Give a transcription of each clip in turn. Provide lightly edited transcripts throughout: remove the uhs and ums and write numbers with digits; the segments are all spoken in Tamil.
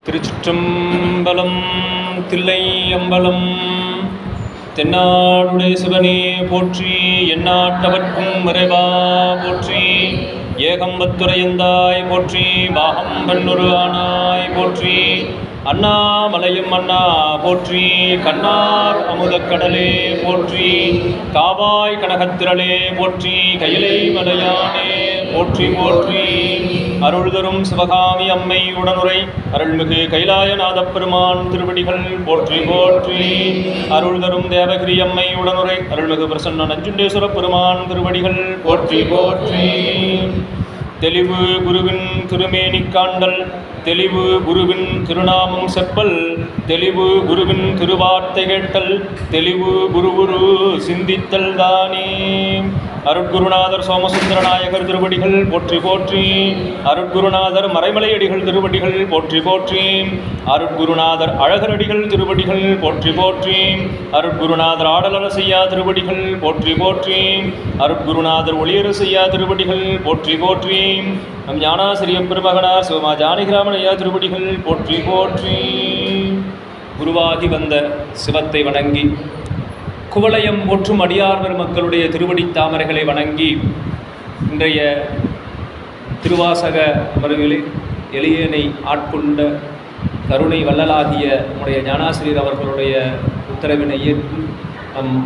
திருச்சிற்றம்பலம். தில்லையம்பலம். தென்னாடுடைய சிவனே போற்றி, எந்நாட்டவர்க்கும் இறைவா போற்றி, ஏகம்பத்துரையந்தாய் போற்றி, பாகம் பன்னொரு ஆனாய் போற்றி, அண்ணாமலையும் அண்ணா போற்றி, கண்ணார் அமுதக்கடலே போற்றி, காவாய் கனகத்திரளே போற்றி, கையிலை மலையானே போற்றி போற்றி. அருள்தரும் சிவகாமி அம்மை உடனுரை அருள்மிகு கைலாயநாத பெருமான் திருவடிகள் போற்றி போற்றி. அருள்தரும் தேவகிரி அம்மை உடனுரை அருள்மிகு பிரசன்ன நஞ்சுண்டேஸ்வர பெருமான் திருவடிகள் போற்றி போற்றி. தெளிவு குருவின் திருமேனி காண்டல், தெளிவு குருவின் திருநாமம் செப்பல், தெளிவு குருவின் திருவார்த்தை கேட்டல், தெளிவு குரு சிந்தித்தல் தானே. அருட்குருநாதர் சோமசுந்தர நாயகர் திருவடிகள் போற்றி போற்றி. அருட்குருநாதர் மறைமலையடிகள் திருவடிகள் போற்றி போற்றி. அருட்குருநாதர் அழகரடிகள் திருவடிகள் போற்றி போற்றி. அருட்குருநாதர் ஆடலரசையா திருவடிகள் போற்றி போற்றி. அருட்குருநாதர் ஒளியரசையா திருவடிகள் போற்றி போற்றி. நம் ஞானாசிரிய பெருமகனார் சிவமா ஜானகிராமன் ஐயா திருவடிகள் போற்றி போற்றி. குருவாகி வந்த சிவத்தை வணங்கி, குவலயம் போற்றும் அடியார் பெருமக்களுடைய திருவடி தாமரைகளை வணங்கி, இன்றைய திருவாசக அமர்வில் எளியனை ஆட்கொண்ட கருணை வள்ளலாகிய நம்முடைய ஞானாசிரியர் அவர்களுடைய உத்தரவினை ஏற்று நம்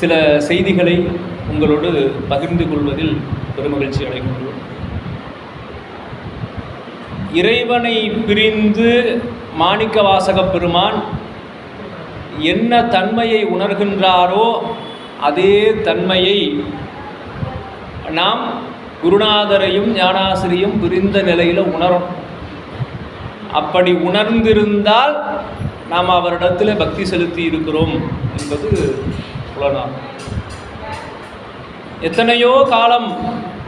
சில செய்திகளை உங்களோடு பகிர்ந்து கொள்வதில் பெருமகிழ்ச்சி அடைகின்றோம். இறைவனை பிரிந்து மாணிக்கவாசக பெருமான் என்ன தன்மையை உணர்கின்றாரோ அதே தன்மையை நாம் குருநாதரையும் ஞானாசிரியும் பிரிந்த நிலையில் உணரும். அப்படி உணர்ந்திருந்தால் நாம் அவரிடத்தில் பக்தி செலுத்தி இருக்கிறோம் என்பது புலனாகும். எத்தனையோ காலம்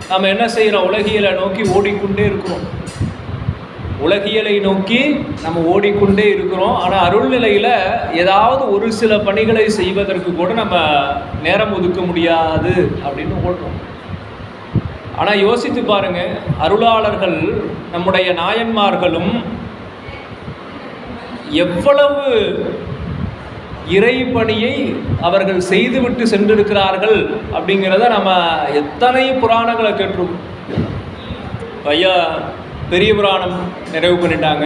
நாம் என்ன செய்கிறோம்? உலகியலை நோக்கி ஓடிக்கொண்டே இருக்கிறோம். உலகியலை நோக்கி நம்ம ஓடிக்கொண்டே இருக்கிறோம். ஆனால் அருள்நிலையில் ஏதாவது ஒரு சில பணிகளை செய்வதற்கு கூட நம்ம நேரம் ஒதுக்க முடியாது அப்படின்னு ஓடுறோம். ஆனால் யோசித்து பாருங்க, அருளாளர்கள் நம்முடைய நாயன்மார்களும் எவ்வளவு இறை பணியை அவர்கள் செய்துவிட்டு சென்றிருக்கிறார்கள் அப்படிங்கிறத நம்ம எத்தனை புராணங்களை கேட்டிருக்கோம். ஐயா பெரிய புராணம் நிறைவு பண்ணிட்டாங்க,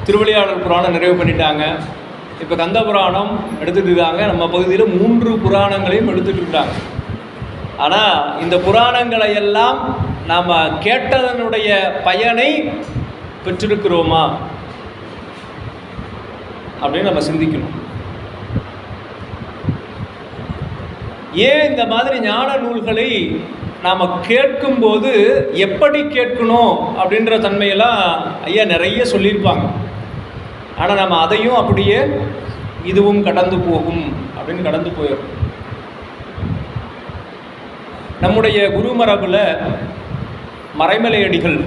திருவிளையாடல் புராணம் நிறைவு பண்ணிட்டாங்க, இப்போ கந்த புராணம் எடுத்துகிட்டு இருக்காங்க. நம்ம பகுதியில் 3 புராணங்களையும் எடுத்துகிட்டு இருக்காங்க. ஆனால் இந்த புராணங்களை எல்லாம் நாம் கேட்டதனுடைய பயனை பெற்றிருக்கிறோமா அப்படின்னு நம்ம சிந்திக்கணும். ஏன் இந்த மாதிரி ஞான நூல்களை நாம் கேட்கும்போது எப்படி கேட்கணும் அப்படின்ற தன்மையெல்லாம் ஐயா நிறைய சொல்லியிருப்பாங்க. ஆனால் நம்ம அதையும் அப்படியே இதுவும் கடந்து போகும் அப்படின்னு கடந்து போயிடும். நம்முடைய குருமரபில் மறைமலையடிகள்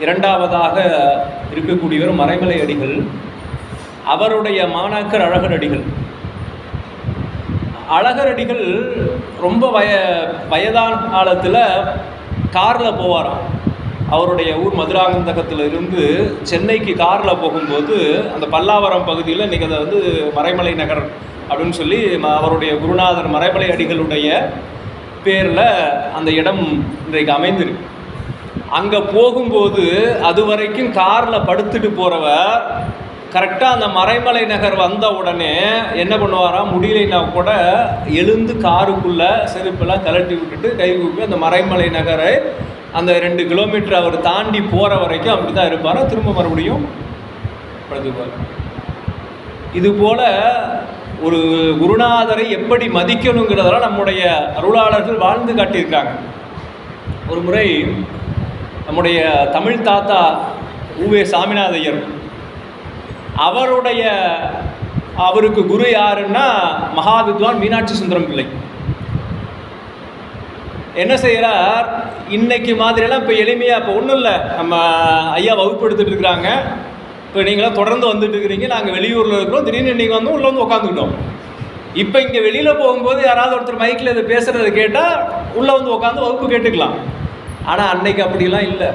இரண்டாவதாக இருக்கக்கூடியவர் மறைமலையடிகள். அவருடைய மாணாக்கர் அழகரடிகள். அழகரடிகள் ரொம்ப வயதான காலத்தில் காரில் போவாராம். அவருடைய ஊர் மதுராந்தகத்தில் இருந்து சென்னைக்கு காரில் போகும்போது அந்த பல்லாவரம் பகுதியில் இன்றைக்கி அதை வந்து மறைமலை நகர் அப்படின்னு சொல்லி அவருடைய குருநாதர் மறைமலை அடிகளுடைய பேரில் அந்த இடம் இன்றைக்கு அமைந்திருக்கு. அங்கே போகும்போது அது வரைக்கும் காரில் படுத்துட்டு போகிறவர் கரெக்டாக அந்த மறைமலை நகர் வந்த உடனே என்ன பண்ணுவாராம், முடியலைன்னா கூட எழுந்து காருக்குள்ளே செருப்பெல்லாம் கலட்டி விட்டுட்டு கை கூப்பி அந்த மறைமலை நகரை அந்த 2 கிலோமீட்டர் அவர் தாண்டி போகிற வரைக்கும் அப்படி தான் இருப்பார். திரும்ப மறுபடியும் படுத்துப்பார். இதுபோல் ஒரு குருநாதரை எப்படி மதிக்கணுங்கிறதெல்லாம் நம்முடைய அருளாளர்கள் வாழ்ந்து காட்டியிருக்காங்க. ஒரு முறை நம்முடைய தமிழ் தாத்தா உவே சாமிநாதையர், அவருக்கு குரு யாருன்னா மகாவித்வான் மீனாட்சி சுந்தரம் பிள்ளை. என்ன செய்கிறார், இன்னைக்கு மாதிரியெல்லாம் இப்போ எளிமையாக இப்போ ஒன்றும் இல்லை, நம்ம ஐயா வகுப்பு எடுத்துகிட்டு இருக்கிறாங்க, இப்போ நீங்களாம் தொடர்ந்து வந்துட்டு இருக்கிறீங்க, நாங்கள் வெளியூரில் இருக்கிறோம், திடீர்னு நீங்கள் வந்து உள்ளே வந்து உட்காந்துக்கிட்டோம். இப்போ இங்கே வெளியில் போகும்போது யாராவது ஒருத்தர் மைக்கில் இதை பேசுகிறத கேட்டால் உள்ளே வந்து உட்காந்து வகுப்பு கேட்டுக்கலாம். ஆனால் அன்னைக்கு அப்படிலாம் இல்லை.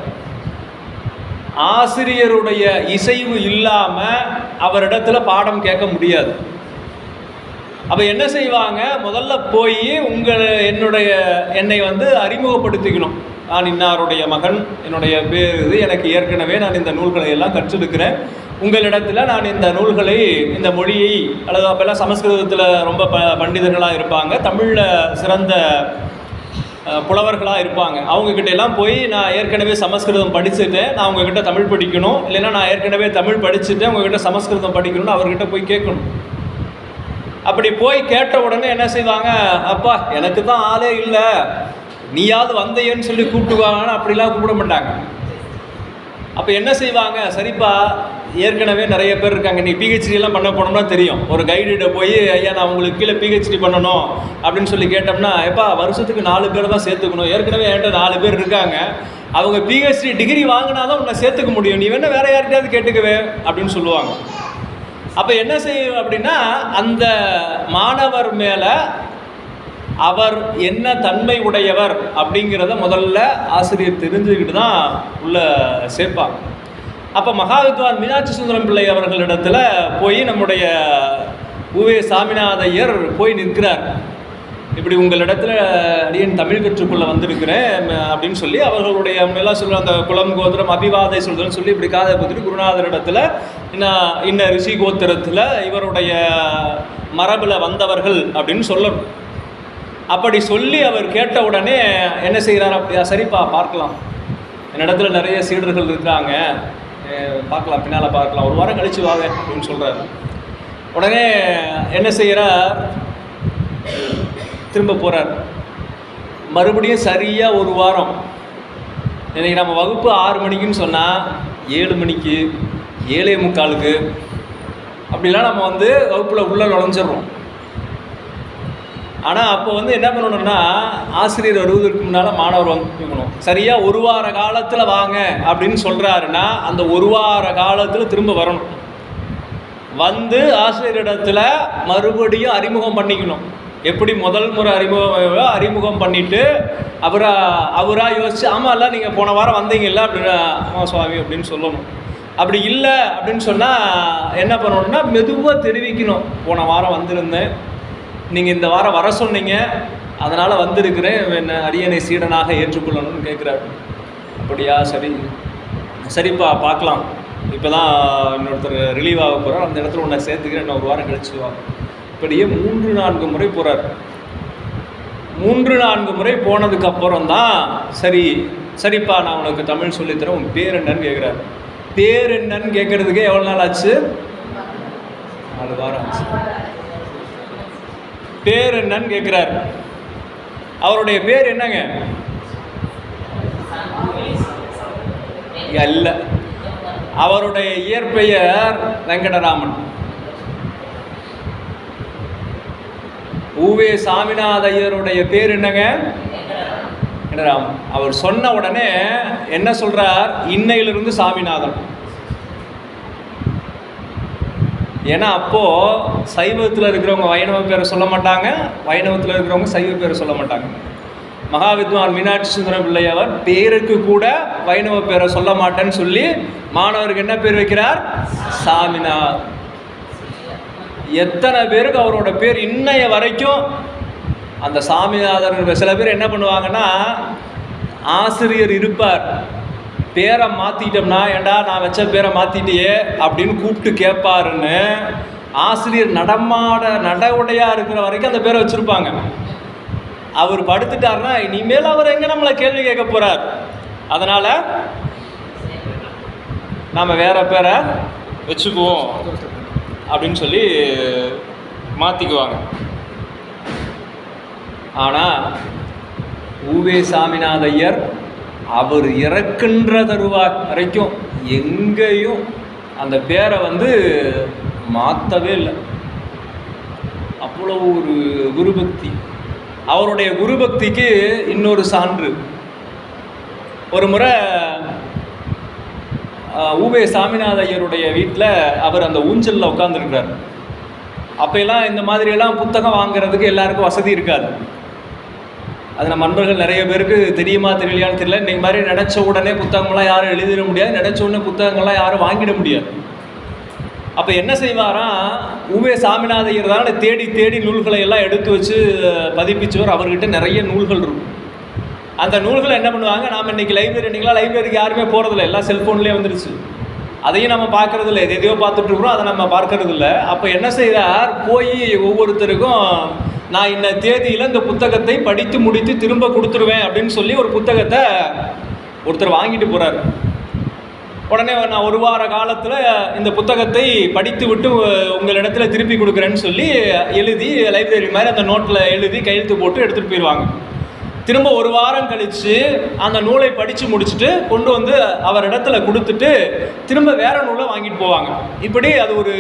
ஆசிரியருடைய இசைவு இல்லாமல் அவரிடத்துல பாடம் கேட்க முடியாது. அப்போ என்ன செய்வாங்க, முதல்ல போய் என்னை வந்து அறிமுகப்படுத்திக்கணும். நான் இன்னாருடைய மகன், என்னுடைய பேர் இது, எனக்கு ஏற்கனவே நான் இந்த நூல்களை எல்லாம் கற்றிருக்கிறேன், உங்களிடத்தில் நான் இந்த நூல்களை, இந்த மொழியை, அல்லது அப்போல்லாம் சமஸ்கிருதத்தில் ரொம்ப பண்டிதர்களாக இருப்பாங்க, தமிழில் சிறந்த புலவர்களாக இருப்பாங்க, அவங்கக்கிட்ட எல்லாம் போய் நான் ஏற்கனவே சமஸ்கிருதம் படிச்சுட்டேன், நான் உங்ககிட்ட தமிழ் படிக்கணும், இல்லைன்னா நான் ஏற்கனவே தமிழ் படிச்சுட்டேன் உங்ககிட்ட சமஸ்கிருதம் படிக்கணும்னு அவர்கிட்ட போய் கேட்கணும். அப்படி போய் கேட்ட உடனே என்ன செய்வாங்க, அப்பா எனக்கு தான் ஆளே இல்லை, நீயாவது வந்தையன்னு சொல்லி கூப்பிட்டுவாங்கன்னு அப்படிலாம் கூப்பிட மாட்டாங்க. அப்போ என்ன செய்வாங்க, சரிப்பா ஏற்கனவே நிறைய பேர் இருக்காங்க, நீ பிஹெச்டிலாம் பண்ண போனோம்னா தெரியும், ஒரு கைடிட்ட போய் ஐயா நான் உங்களுக்கு கீழே பிஹெச்டி பண்ணணும் அப்படின்னு சொல்லி கேட்டோம்னா, எப்பா வருஷத்துக்கு 4 பேர் தான் சேர்த்துக்கணும், ஏற்கனவே என்கிட்ட 4 பேர் இருக்காங்க, அவங்க பிஹெச்டி டிகிரி வாங்கினா தான் உன்னை சேர்த்துக்க முடியும், நீ வேணா வேற யார்கிட்டயாவது கேட்டுக்கவே அப்படின்னு சொல்லுவாங்க. அப்போ என்ன செய்யும் அப்படின்னா, அந்த மாணவர் மேலே அவர் என்ன தன்மை உடையவர் அப்படிங்கிறத முதல்ல ஆசிரியர் தெரிஞ்சுக்கிட்டு தான் உள்ளே சேர்ப்பாங்க. அப்போ மகாவித்வான் மீனாட்சி சுந்தரம் பிள்ளை அவர்களிடத்துல போய் நம்முடைய உவே சாமிநாத ஐயர் போய் நிற்கிறார். இப்படி உங்களிடத்துல அடியேன் தமிழ் கற்றுக்கொள்ள வந்திருக்கிறேன் அப்படின்னு சொல்லி அவர்களுடைய எல்லாம் சொல்லுவாங்க, அந்த குலம் கோத்திரம் அபிவாதை சொல்றதுன்னு சொல்லி இப்படி காதை பற்றிட்டு குருநாதரிடத்துல இன்ன ரிஷி கோத்திரத்தில் இவருடைய மரபில் வந்தவர்கள் அப்படின்னு சொல்லணும். அப்படி சொல்லி அவர் கேட்ட உடனே என்ன செய்கிறார், அப்படியா சரிப்பா பார்க்கலாம், என்னிடத்துல நிறைய சீடர்கள் இருக்கிறாங்க, பார்க்கலாம் பின்னால் பார்க்கலாம், ஒரு வாரம் கழிச்சு வாங்க அப்படின்னு சொல்கிறார். உடனே என்ன செய்கிறார், திரும்ப போகிறார். மறுபடியும் சரியாக ஒரு வாரம், இன்றைக்கி நம்ம வகுப்பு 6 மணிக்குன்னு சொன்னால் 7 மணிக்கு 7:45 அப்படிலாம் நம்ம வந்து வகுப்பில் உள்ளே நுழைஞ்சிடறோம். ஆனால் அப்போ வந்து என்ன பண்ணணும்னா, ஆசிரியர் வருவதற்கு முன்னால் மாணவர் வந்துக்கணும். சரியாக ஒரு வார காலத்தில் வாங்க அப்படின்னு சொல்கிறாருன்னா அந்த ஒரு வார காலத்தில் திரும்ப வரணும், வந்து ஆசிரியரிடத்தில் மறுபடியும் அறிமுகம் பண்ணிக்கணும். எப்படி முதல் முறை அறிமுகம் பண்ணிவிட்டு அவராக யோசிச்சு, ஆமாம்ல நீங்கள் போன வாரம் வந்தீங்கல்ல அப்படின்னு, ஆமாம் சுவாமி அப்படின்னு சொல்லணும். அப்படி இல்லை அப்படின்னு சொன்னால் என்ன பண்ணணும்னா மெதுவாக தெரிவிக்கணும், போன வாரம் வந்திருந்தேன், நீங்கள் இந்த வாரம் வர சொன்னீங்க, அதனால் வந்திருக்கிறேன், என்ன அரியணை சீடனாக ஏற்றுக்கொள்ளணும்னு கேட்குறாரு. அப்படியா, சரிப்பா பார்க்கலாம், இப்போ தான் இன்னொருத்தர் ரிலீவ் ஆக போகிறார், அந்த இடத்துல உன்னை சேர்த்துக்கிறேன், இன்னும் ஒரு வாரம் கழிச்சு வா. இப்படியே 3-4 முறை போகிறார். 3-4 முறை போனதுக்கப்புறம் தான் சரிப்பா நான் உனக்கு தமிழ் சொல்லித்தரேன், உன் பேர் என்னன்னு கேட்குறாரு. பேர் என்னன்னு கேட்குறதுக்கே எவ்வளோ நாள் ஆச்சு, 4 வாரம் ஆச்சு. பேர் என்னன்னு கேட்குறாரு. அவருடைய பேர் என்னங்க, அல்ல, அவருடைய இயற்பெயர் வெங்கடராமன். உவே சாமிநாத ஐயருடைய பேர் என்னங்க, வெங்கடராமன். அவர் சொன்ன உடனே என்ன சொல்றார், இன்னையிலிருந்து சாமிநாதன். ஏன்னா அப்போது சைவத்தில் இருக்கிறவங்க வைணவ பேரை சொல்ல மாட்டாங்க, வைணவத்தில் இருக்கிறவங்க சைவ பேரை சொல்ல மாட்டாங்க. மகாவித்வான் மீனாட்சி சுந்தரம் பிள்ளை அவர் பேருக்கு கூட வைணவ பேரை சொல்ல மாட்டேன்னு சொல்லி மாணவருக்கு என்ன பேர் வைக்கிறார், சாமிநாத். எத்தனை பேருக்கு அவரோட பேர் இன்னைய வரைக்கும் அந்த சாமிநாதன். சில பேர் என்ன பண்ணுவாங்கன்னா, ஆசிரியர் இருப்பார், பேரை மாற்றிட்டோம்னா, ஏண்டா நான் வச்ச பேரை மாற்றிட்டியே அப்படின்னு கூப்பிட்டு கேட்பாருன்னு ஆசிரியர் நட உடையாக இருக்கிற வரைக்கும் அந்த பேரை வச்சுருப்பாங்க. அவர் படுத்துட்டாருன்னா இனிமேல் அவர் எங்கே நம்மளை கேள்வி கேட்க போகிறார், அதனால் நாம் வேற பேரை வச்சுக்குவோம் அப்படின்னு சொல்லி மாற்றிக்குவாங்க. ஆனால் உவே சாமிநாத ஐயர் அவர் இறக்கின்ற தருவாய் வரைக்கும் எங்கேயும் அந்த பேரை வந்து மாற்றவே இல்லை. அவ்வளோ ஒரு குருபக்தி. அவருடைய குருபக்திக்கு இன்னொரு சான்று, ஒரு முறை உவே சாமிநாத ஐயருடைய வீட்டில் அவர் அந்த ஊஞ்சலில் உட்காந்துருக்கிறார். அப்போல்லாம் இந்த மாதிரியெல்லாம் புத்தகம் வாங்கிறதுக்கு எல்லாருக்கும் வசதி இருக்காது. அது நம்ம நண்பர்கள் நிறைய பேருக்கு தெரியுமா தெரியலையான்னு தெரியல. இன்றைக்கு மாதிரி நினச்ச உடனே புத்தகங்கள்லாம் யாரும் எழுதிட முடியாது, நினச்ச உடனே புத்தகங்கள்லாம் யாரும் வாங்கிட முடியாது. அப்போ என்ன செய்வாராம், உவே சாமிநாதையர் தான் தேடி தேடி நூல்களை எல்லாம் எடுத்து வச்சு பதிப்பிச்சவர். அவர்கிட்ட நிறைய நூல்கள் இருக்கும். அந்த நூல்களை என்ன பண்ணுவாங்க, நாம் இன்றைக்கி லைப்ரரிக்கு யாருமே போகிறதில்ல, எல்லாம் செல்ஃபோன்லேயே வந்துருச்சு. அதையும் நம்ம பார்க்குறது இல்லை, எதையோ பார்த்துட்ருக்குறோம், அதை நம்ம பார்க்கறது இல்லை. அப்போ என்ன செய்கிறார், போய் ஒவ்வொருத்தருக்கும் நான் இந்த தேதியில் இந்த புத்தகத்தை படித்து முடித்து திரும்ப கொடுத்துருவேன் அப்படின்னு சொல்லி ஒரு புத்தகத்தை ஒருத்தர் வாங்கிட்டு போகிறார். உடனே நான் 1 வார காலத்தில் இந்த புத்தகத்தை படித்து விட்டு உங்களிடத்தில் திருப்பி கொடுக்குறேன்னு சொல்லி எழுதி லைப்ரரி மாதிரி அந்த நோட்டில் எழுதி கையெழுத்து போட்டு எடுத்துகிட்டு போயிடுவாங்க. திரும்ப 1 வாரம் கழித்து அந்த நூலை படித்து முடிச்சுட்டு கொண்டு வந்து அவர் இடத்துல கொடுத்துட்டு திரும்ப வேறு நூலை வாங்கிட்டு போவாங்க. இப்படி அது ஒரு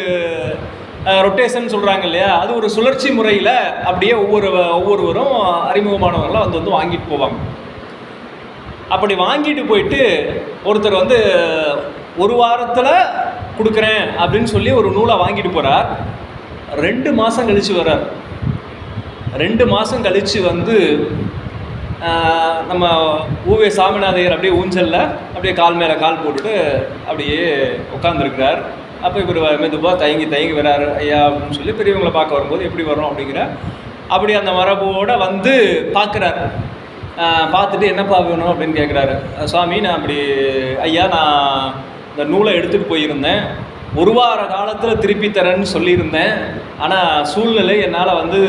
ரொட்டேஷன் சொல்கிறாங்க இல்லையா, அது ஒரு சுழற்சி முறையில் அப்படியே ஒவ்வொருவரும் அறிமுகமானவர்களாக வந்து வாங்கிட்டு போவாங்க. அப்படி வாங்கிட்டு போயிட்டு ஒருத்தர் வந்து 1 வாரத்தில் கொடுக்குறேன் அப்படின்னு சொல்லி ஒரு நூலை வாங்கிட்டு போகிறார். 2 மாதம் கழித்து வர்றார். 2 மாதம் கழித்து வந்து நம்ம ஊவே சாமிநாதையர் அப்படியே ஊஞ்சலில் அப்படியே கால் மேலே கால் போட்டுட்டு அப்படியே உட்காந்துருக்கிறார். அப்போ இவர் மெதுவாக தயங்கி வராரு. ஐயா அப்படின்னு சொல்லி பெரியவங்களை பார்க்க வரும்போது எப்படி வரோம் அப்படிங்கிற அப்படி அந்த மரபோடு வந்து பார்க்குறாரு. பார்த்துட்டு என்னப்பா வேணும் அப்படின்னு கேட்குறாரு. சுவாமி, நான் அப்படி ஐயா நான் இந்த நூலை எடுத்துகிட்டு போயிருந்தேன், 1 வார காலத்தில் திருப்பி தரேன்னு சொல்லியிருந்தேன், ஆனால் சூழ்நிலை என்னால் வந்து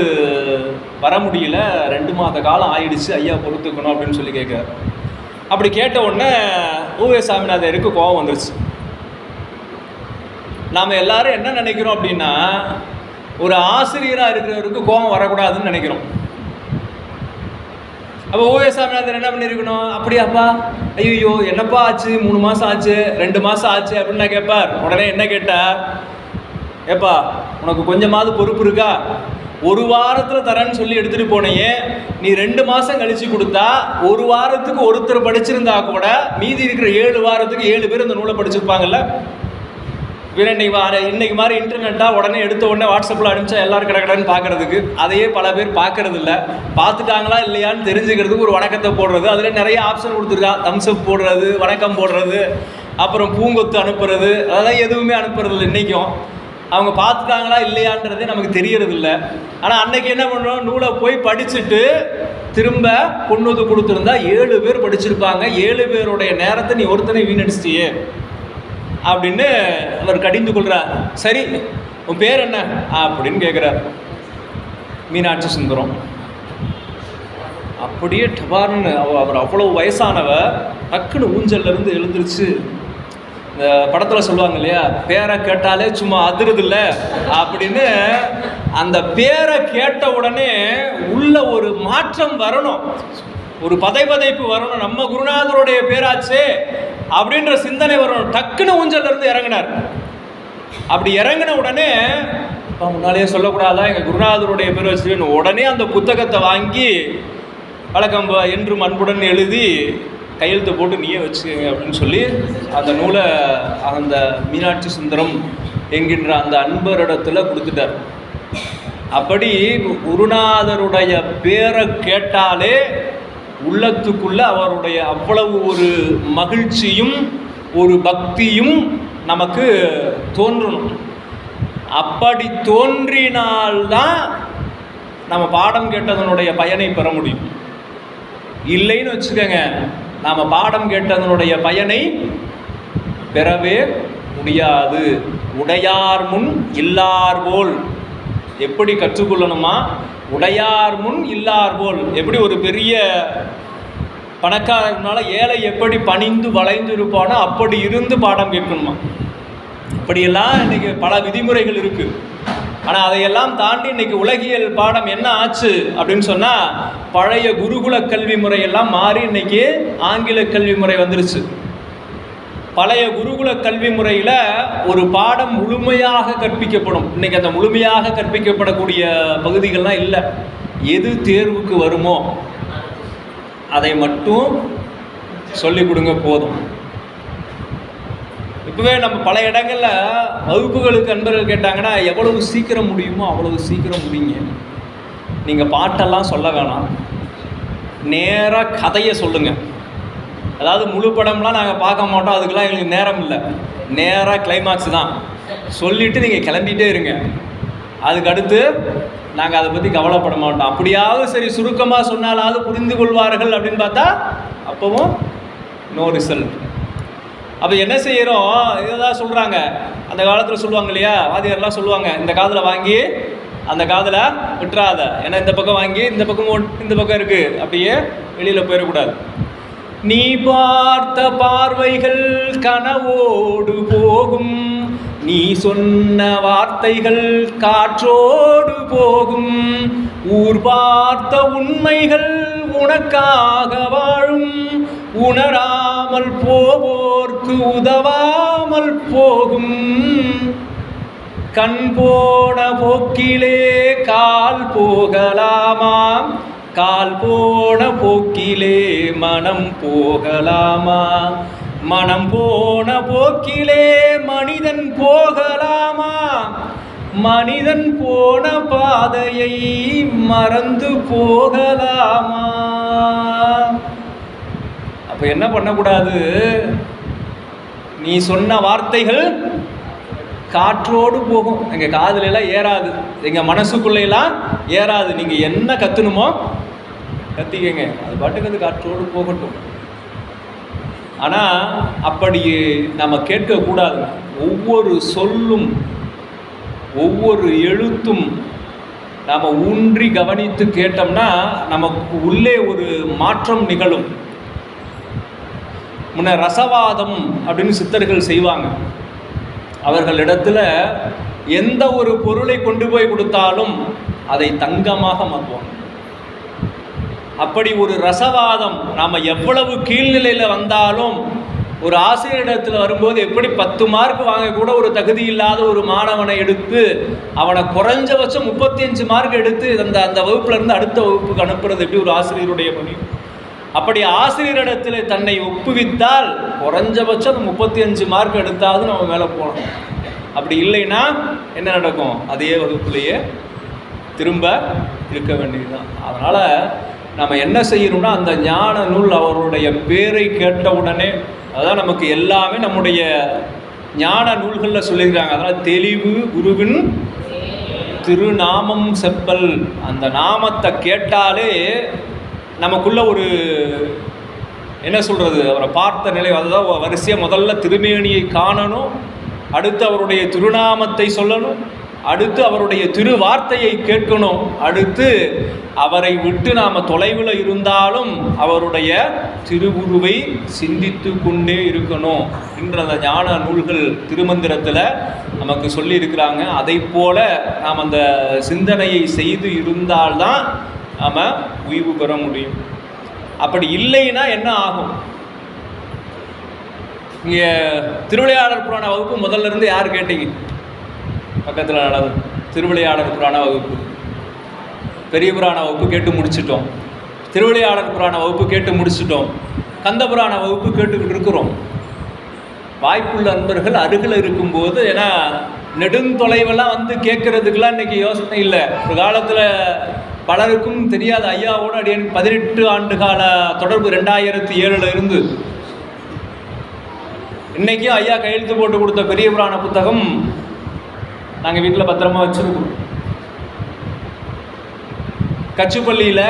வர முடியல, 2 மாத காலம் ஆயிடுச்சு, ஐயா பொறுத்துக்கணும் அப்படின்னு சொல்லி கேட்குறாரு. அப்படி கேட்ட உடனே ஊவே சாமிநாதையருக்கு கோபம் வந்துருச்சு. நாம் எல்லாரும் என்ன நினைக்கிறோம் அப்படின்னா, ஒரு ஆசிரியராக இருக்கிறவருக்கு கோபம் வரக்கூடாதுன்னு நினைக்கிறோம். அப்போ ஊவே சாமிநாதர் என்ன பண்ணியிருக்கணும், அப்படியாப்பா, ஐயோ என்னப்பா ஆச்சு, 3 மாதம் ஆச்சு, 2 மாதம் ஆச்சு அப்படின்னு நான் கேட்பார். உடனே என்ன கேட்டார், ஏப்பா உனக்கு கொஞ்சமாவது பொறுப்பு இருக்கா, 1 வாரத்தில் தரேன்னு சொல்லி எடுத்துகிட்டு போனையே, நீ 2 மாதம் கழித்து கொடுத்தா 1 வாரத்துக்கு ஒருத்தர் படிச்சிருந்தா கூட மீதி இருக்கிற 7 வாரத்துக்கு 7 பேர் இந்த நூலை படிச்சிருப்பாங்கல்ல. இன்னைக்கு மாதிரி இன்டர்நெட்டாக உடனே எடுத்த உடனே வாட்ஸ்அப்பில் அனுப்பிச்சா எல்லோரும் கிடக்கடன்னு பார்க்குறதுக்கு, அதையே பல பேர் பார்க்கறது இல்லை. பார்த்துட்டாங்களா இல்லையான்னு தெரிஞ்சுக்கிறதுக்கு ஒரு வணக்கத்தை போடுறது, அதில் நிறைய ஆப்ஷன் கொடுத்துருக்கா, தம்ஸ்அப் போடுறது, வணக்கம் போடுறது, அப்புறம் பூங்கொத்து அனுப்புறது, அதெல்லாம் எதுவுமே அனுப்புறது இல்லை இன்றைக்கும். அவங்க பார்த்துட்டாங்களா இல்லையான்றதே நமக்கு தெரியறது இல்லை. ஆனால் அன்னைக்கு என்ன பண்ணுறோம், நூலை போய் படிச்சுட்டு திரும்ப கொண்டு வந்து கொடுத்துருந்தா 7 பேர் படிச்சிருப்பாங்க. 7 பேருடைய நேரத்தை நீ ஒருத்தனை வீணடிச்சிட்டியே அப்படின்னு அவர் கடிந்து கொள்கிறார். சரி, உன் பேர் என்ன அப்படின்னு கேட்குறார். மீனாட்சி சுந்தரம். அப்படியே டபார்னு அவர் அவ்வளோ வயசானவர் டக்குன்னு ஊஞ்சல்லேருந்து எழுந்திருச்சு. இந்த படத்தில் சொல்லுவாங்க இல்லையா, பேரை கேட்டாலே சும்மா அதிருது இல்லை அப்படின்னு, அந்த பேரை கேட்ட உடனே உள்ள ஒரு மாற்றம் வரணும், ஒரு பதைப்பு வரணும், நம்ம குருநாதருடைய பேராச்சே அப்படின்ற சிந்தனை வரணும். டக்குன்னு ஊஞ்சல்லேருந்து இறங்கினார். அப்படி இறங்கின உடனே முன்னாலேயே சொல்லக்கூடாதா, எங்கள் குருநாதருடைய பேர் வச்சுருக்கேன், உடனே அந்த புத்தகத்தை வாங்கி வழக்கம் என்றும் அன்புடன் எழுதி கையெழுத்து போட்டு நீயே வச்சுக்கோங்க அப்படின்னு சொல்லி அந்த நூலை அந்த மீனாட்சி சுந்தரம் என்கின்ற அந்த அன்பரிடத்தில் கொடுத்துட்டார். அப்படி குருநாதருடைய பேரை கேட்டாலே உள்ளத்துக்குள்ள அவருடைய அவ்வளவு ஒரு மகிழ்ச்சியும் ஒரு பக்தியும் நமக்கு தோன்றணும். அப்படி தோன்றினால்தான் நம்ம பாடம் கேட்டதனுடைய பயனை பெற முடியும். இல்லைன்னு வச்சுக்கோங்க, நாம் பாடம் கேட்டதனுடைய பயனை பெறவே முடியாது. உடையார் முன் இல்லார் போல் எப்படி கற்றுக்கொள்ளணுமா, உடையார் முன் இல்லார் போல், எப்படி ஒரு பெரிய பணக்காரனால ஏழை எப்படி பணிந்து வளைந்து இருப்பானோ அப்படி இருந்து பாடம் கேட்கணுமா. இப்படியெல்லாம் இன்றைக்கி பல விதிமுறைகள் இருக்குது. ஆனால் அதையெல்லாம் தாண்டி இன்றைக்கி உலகியல் பாடம் என்ன ஆச்சு அப்படின்னு சொன்னால், பழைய குருகுல கல்வி முறையெல்லாம் மாறி இன்றைக்கி ஆங்கில கல்வி முறை வந்துருச்சு. பழைய குருகுல கல்வி முறையில் ஒரு பாடம் முழுமையாக கற்பிக்கப்படும். இன்றைக்கி அந்த முழுமையாக கற்பிக்கப்படக்கூடிய பகுதிகள்லாம் இல்லை. எது தேர்வுக்கு வருமோ அதை மட்டும் சொல்லிக் கொடுங்க போதும். இப்போவே நம்ம பல இடங்களில் வகுப்புகளுக்கு நண்பர்கள் கேட்டாங்கன்னா, எவ்வளவு சீக்கிரம் முடியுமோ அவ்வளவு சீக்கிரம் முடியுங்க, நீங்கள் பாட்டெல்லாம் சொல்ல வேணாம், நேராக கதையை சொல்லுங்கள். அதாவது முழு படம்லாம் நாங்கள் பார்க்க மாட்டோம், அதுக்கெல்லாம் எங்களுக்கு நேரம் இல்லை. நேராக கிளைமாக்ஸ் தான் சொல்லிவிட்டு நீங்கள் கிளம்பிகிட்டே இருங்க. அதுக்கடுத்து நாங்கள் அதை பற்றி கவலைப்பட மாட்டோம். அப்படியாவது சரி சுருக்கமாக சொன்னாலாவது புரிந்து கொள்வார்கள் அப்படின்னு பார்த்தா அப்போவும் நோ ரிசல்ட். அப்போ என்ன செய்கிறோம்? இதான் சொல்கிறாங்க, அந்த காலத்தில் சொல்லுவாங்க இல்லையா, வாதியாரெலாம் சொல்லுவாங்க, இந்த காதில் வாங்கி அந்த காதில் விட்டுறாத, ஏன்னா இந்த பக்கம் வாங்கி இந்த பக்கம் இருக்குது, அப்படியே வெளியில் போயிடக்கூடாது. நீ பார்த்த பார்வைகள் கனவோடு போகும், நீ சொன்ன வார்த்தைகள் காற்றோடு போகும், ஊர் பார்த்த உண்மைகள் உனக்காக வாழும், உணராமல் போவோர்க்கு உதவாமல் போகும், கண் போன போக்கிலே கால் போகலாமா, கால் போன போக்கிலே மனம் போகலாமா, மனம் போன போக்கிலே மனிதன் போகலாமா, மனிதன் போன பாதையை மறந்து போகலாமா. அப்ப என்ன பண்ணக்கூடாது? நீ சொன்ன வார்த்தைகள் காற்றோடு போகும், எங்கள் காதுலெல்லாம் ஏறாது, எங்கள் மனசுக்குள்ளையெல்லாம் ஏறாது. நீங்கள் என்ன கற்றுணுமோ கத்திக்கங்க, அது பாட்டுக்கு அது காற்றோடு போகட்டும். ஆனால் அப்படி நம்ம கேட்கக்கூடாது. ஒவ்வொரு சொல்லும் ஒவ்வொரு எழுத்தும் நாம் ஊன்றி கவனித்து கேட்டோம்னா நமக்கு உள்ளே ஒரு மாற்றம் நிகழும். முன்ன ரசவாதம் அப்படின்னு சித்தர்கள் செய்வாங்க. அவர்களிடத்தில் எந்த ஒரு பொருளை கொண்டு போய் கொடுத்தாலும் அதை தங்கமாக மாற்றுவாங்க. அப்படி ஒரு ரசவாதம், நாம் எவ்வளவு கீழ்நிலையில் வந்தாலும் ஒரு ஆசிரியரிடத்தில் வரும்போது எப்படி 10 மார்க் வாங்க கூட ஒரு தகுதி இல்லாத ஒரு மாணவனை எடுத்து அவனை குறைஞ்சபட்சம் 35 மார்க் எடுத்து அந்த வகுப்புலேருந்து அடுத்த வகுப்புக்கு அனுப்புறது எப்படி ஒரு ஆசிரியருடைய பணி. அப்படி ஆசிரியரிடத்தில் தன்னை ஒப்புவித்தால் குறைஞ்சபட்சம் 35 மார்க் எடுத்தாவது நம்ம மேலே போகலாம். அப்படி இல்லைன்னா என்ன நடக்கும்? அதே வகுப்புலேயே திரும்ப இருக்க வேண்டியதுதான். அதனால் நம்ம என்ன செய்யணும்னா, அந்த ஞான நூல் அவருடைய பேரை கேட்டவுடனே, அதான் நமக்கு எல்லாமே நம்முடைய ஞான நூல்களில் சொல்லியிருக்காங்க. அதனால் தெளிவு குருவின் திருநாமம் செப்பல், அந்த நாமத்தை கேட்டாலே நமக்குள்ள ஒரு என்ன சொல்கிறது, அவரை பார்த்த நிலை. அதுதான் வரிசையாக முதல்ல திருமேனியை காணணும், அடுத்து அவருடைய திருநாமத்தை சொல்லணும், அடுத்து அவருடைய திரு வார்த்தையை கேட்கணும், அடுத்து அவரை விட்டு நாம் தொலைவில் இருந்தாலும் அவருடைய திருவுருவை சிந்தித்து கொண்டே இருக்கணும் என்ற அந்த ஞான நூல்கள் திருமந்திரத்தில் நமக்கு சொல்லி இருக்கிறாங்க. அதை போல நாம் அந்த சிந்தனையை செய்து இருந்தால்தான் நாம் உய்வு பெற முடியும். அப்படி இல்லைன்னா என்ன ஆகும்? இங்கே திருவிளையாடல் புராண வகுப்பு முதல்ல இருந்து யார் கேட்டீங்க? பக்கத்தில் நடந்தது திருவிளையாடல் புராண வகுப்பு, பெரிய புராண வகுப்பு கேட்டு முடிச்சிட்டோம், திருவிளையாடல் புராண வகுப்பு கேட்டு முடிச்சிட்டோம், கந்த புராண வகுப்பு கேட்டுக்கிட்டு இருக்கிறோம். வாய்ப்புள்ள நண்பர்கள் அருகில் இருக்கும்போது, ஏன்னா நெடுந்தொலைவெல்லாம் வந்து கேட்கறதுக்கெல்லாம் இன்றைக்கி யோசனை இல்லை. ஒரு காலத்தில் பலருக்கும் தெரியாத ஐயாவோடு அடியன் 18 ஆண்டு கால தொடர்பு 2007 இருந்து இன்றைக்கும் ஐயா கையெழுத்து போட்டு கொடுத்த பெரிய புராண புத்தகம் நாங்கள் வீட்டில் பத்திரமா வச்சுருக்கோம். கச்சுப்பள்ளியில்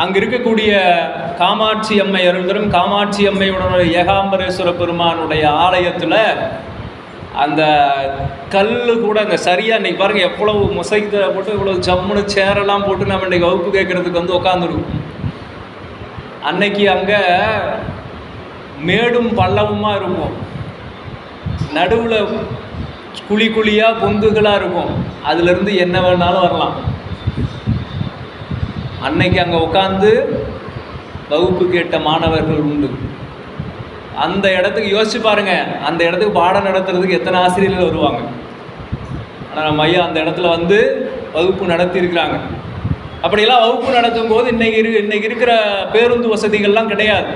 அங்கே இருக்கக்கூடிய காமாட்சி அம்மை அருள்தரும் காமாட்சி அம்மையுடைய ஏகாம்பரேஸ்வர பெருமானுடைய ஆலயத்தில் அந்த கல் கூட அங்கே சரியாக இன்றைக்கி பாருங்கள் எவ்வளவு முசைத்தை போட்டு இவ்வளோ ஜம்முன்னு சேரெல்லாம் போட்டு நம்ம இன்றைக்கி வகுப்பு கேட்குறதுக்கு வந்து உட்காந்துருக்கும். அன்னைக்கு அங்கே மேடும் பள்ளவுமா இருக்கும், நடுவில் குழி குழியாக பொந்துகளாக இருக்கும், அதுலேருந்து என்ன வேணாலும் வரலாம். அன்னைக்கு அங்கே உட்காந்து வகுப்பு கேட்ட மாணவர்கள் உண்டு. அந்த இடத்துக்கு யோசிச்சு பாருங்க, அந்த இடத்துக்கு பாடம் நடத்துறதுக்கு எத்தனை ஆசிரியர்கள் வருவாங்க. ஆனால் நம்ம ஐயா அந்த இடத்துல வந்து வகுப்பு நடத்தியிருக்கிறாங்க. அப்படியெல்லாம் வகுப்பு நடத்தும் போது இன்னைக்கு இருக்கிற பேருந்து வசதிகள்லாம் கிடையாது.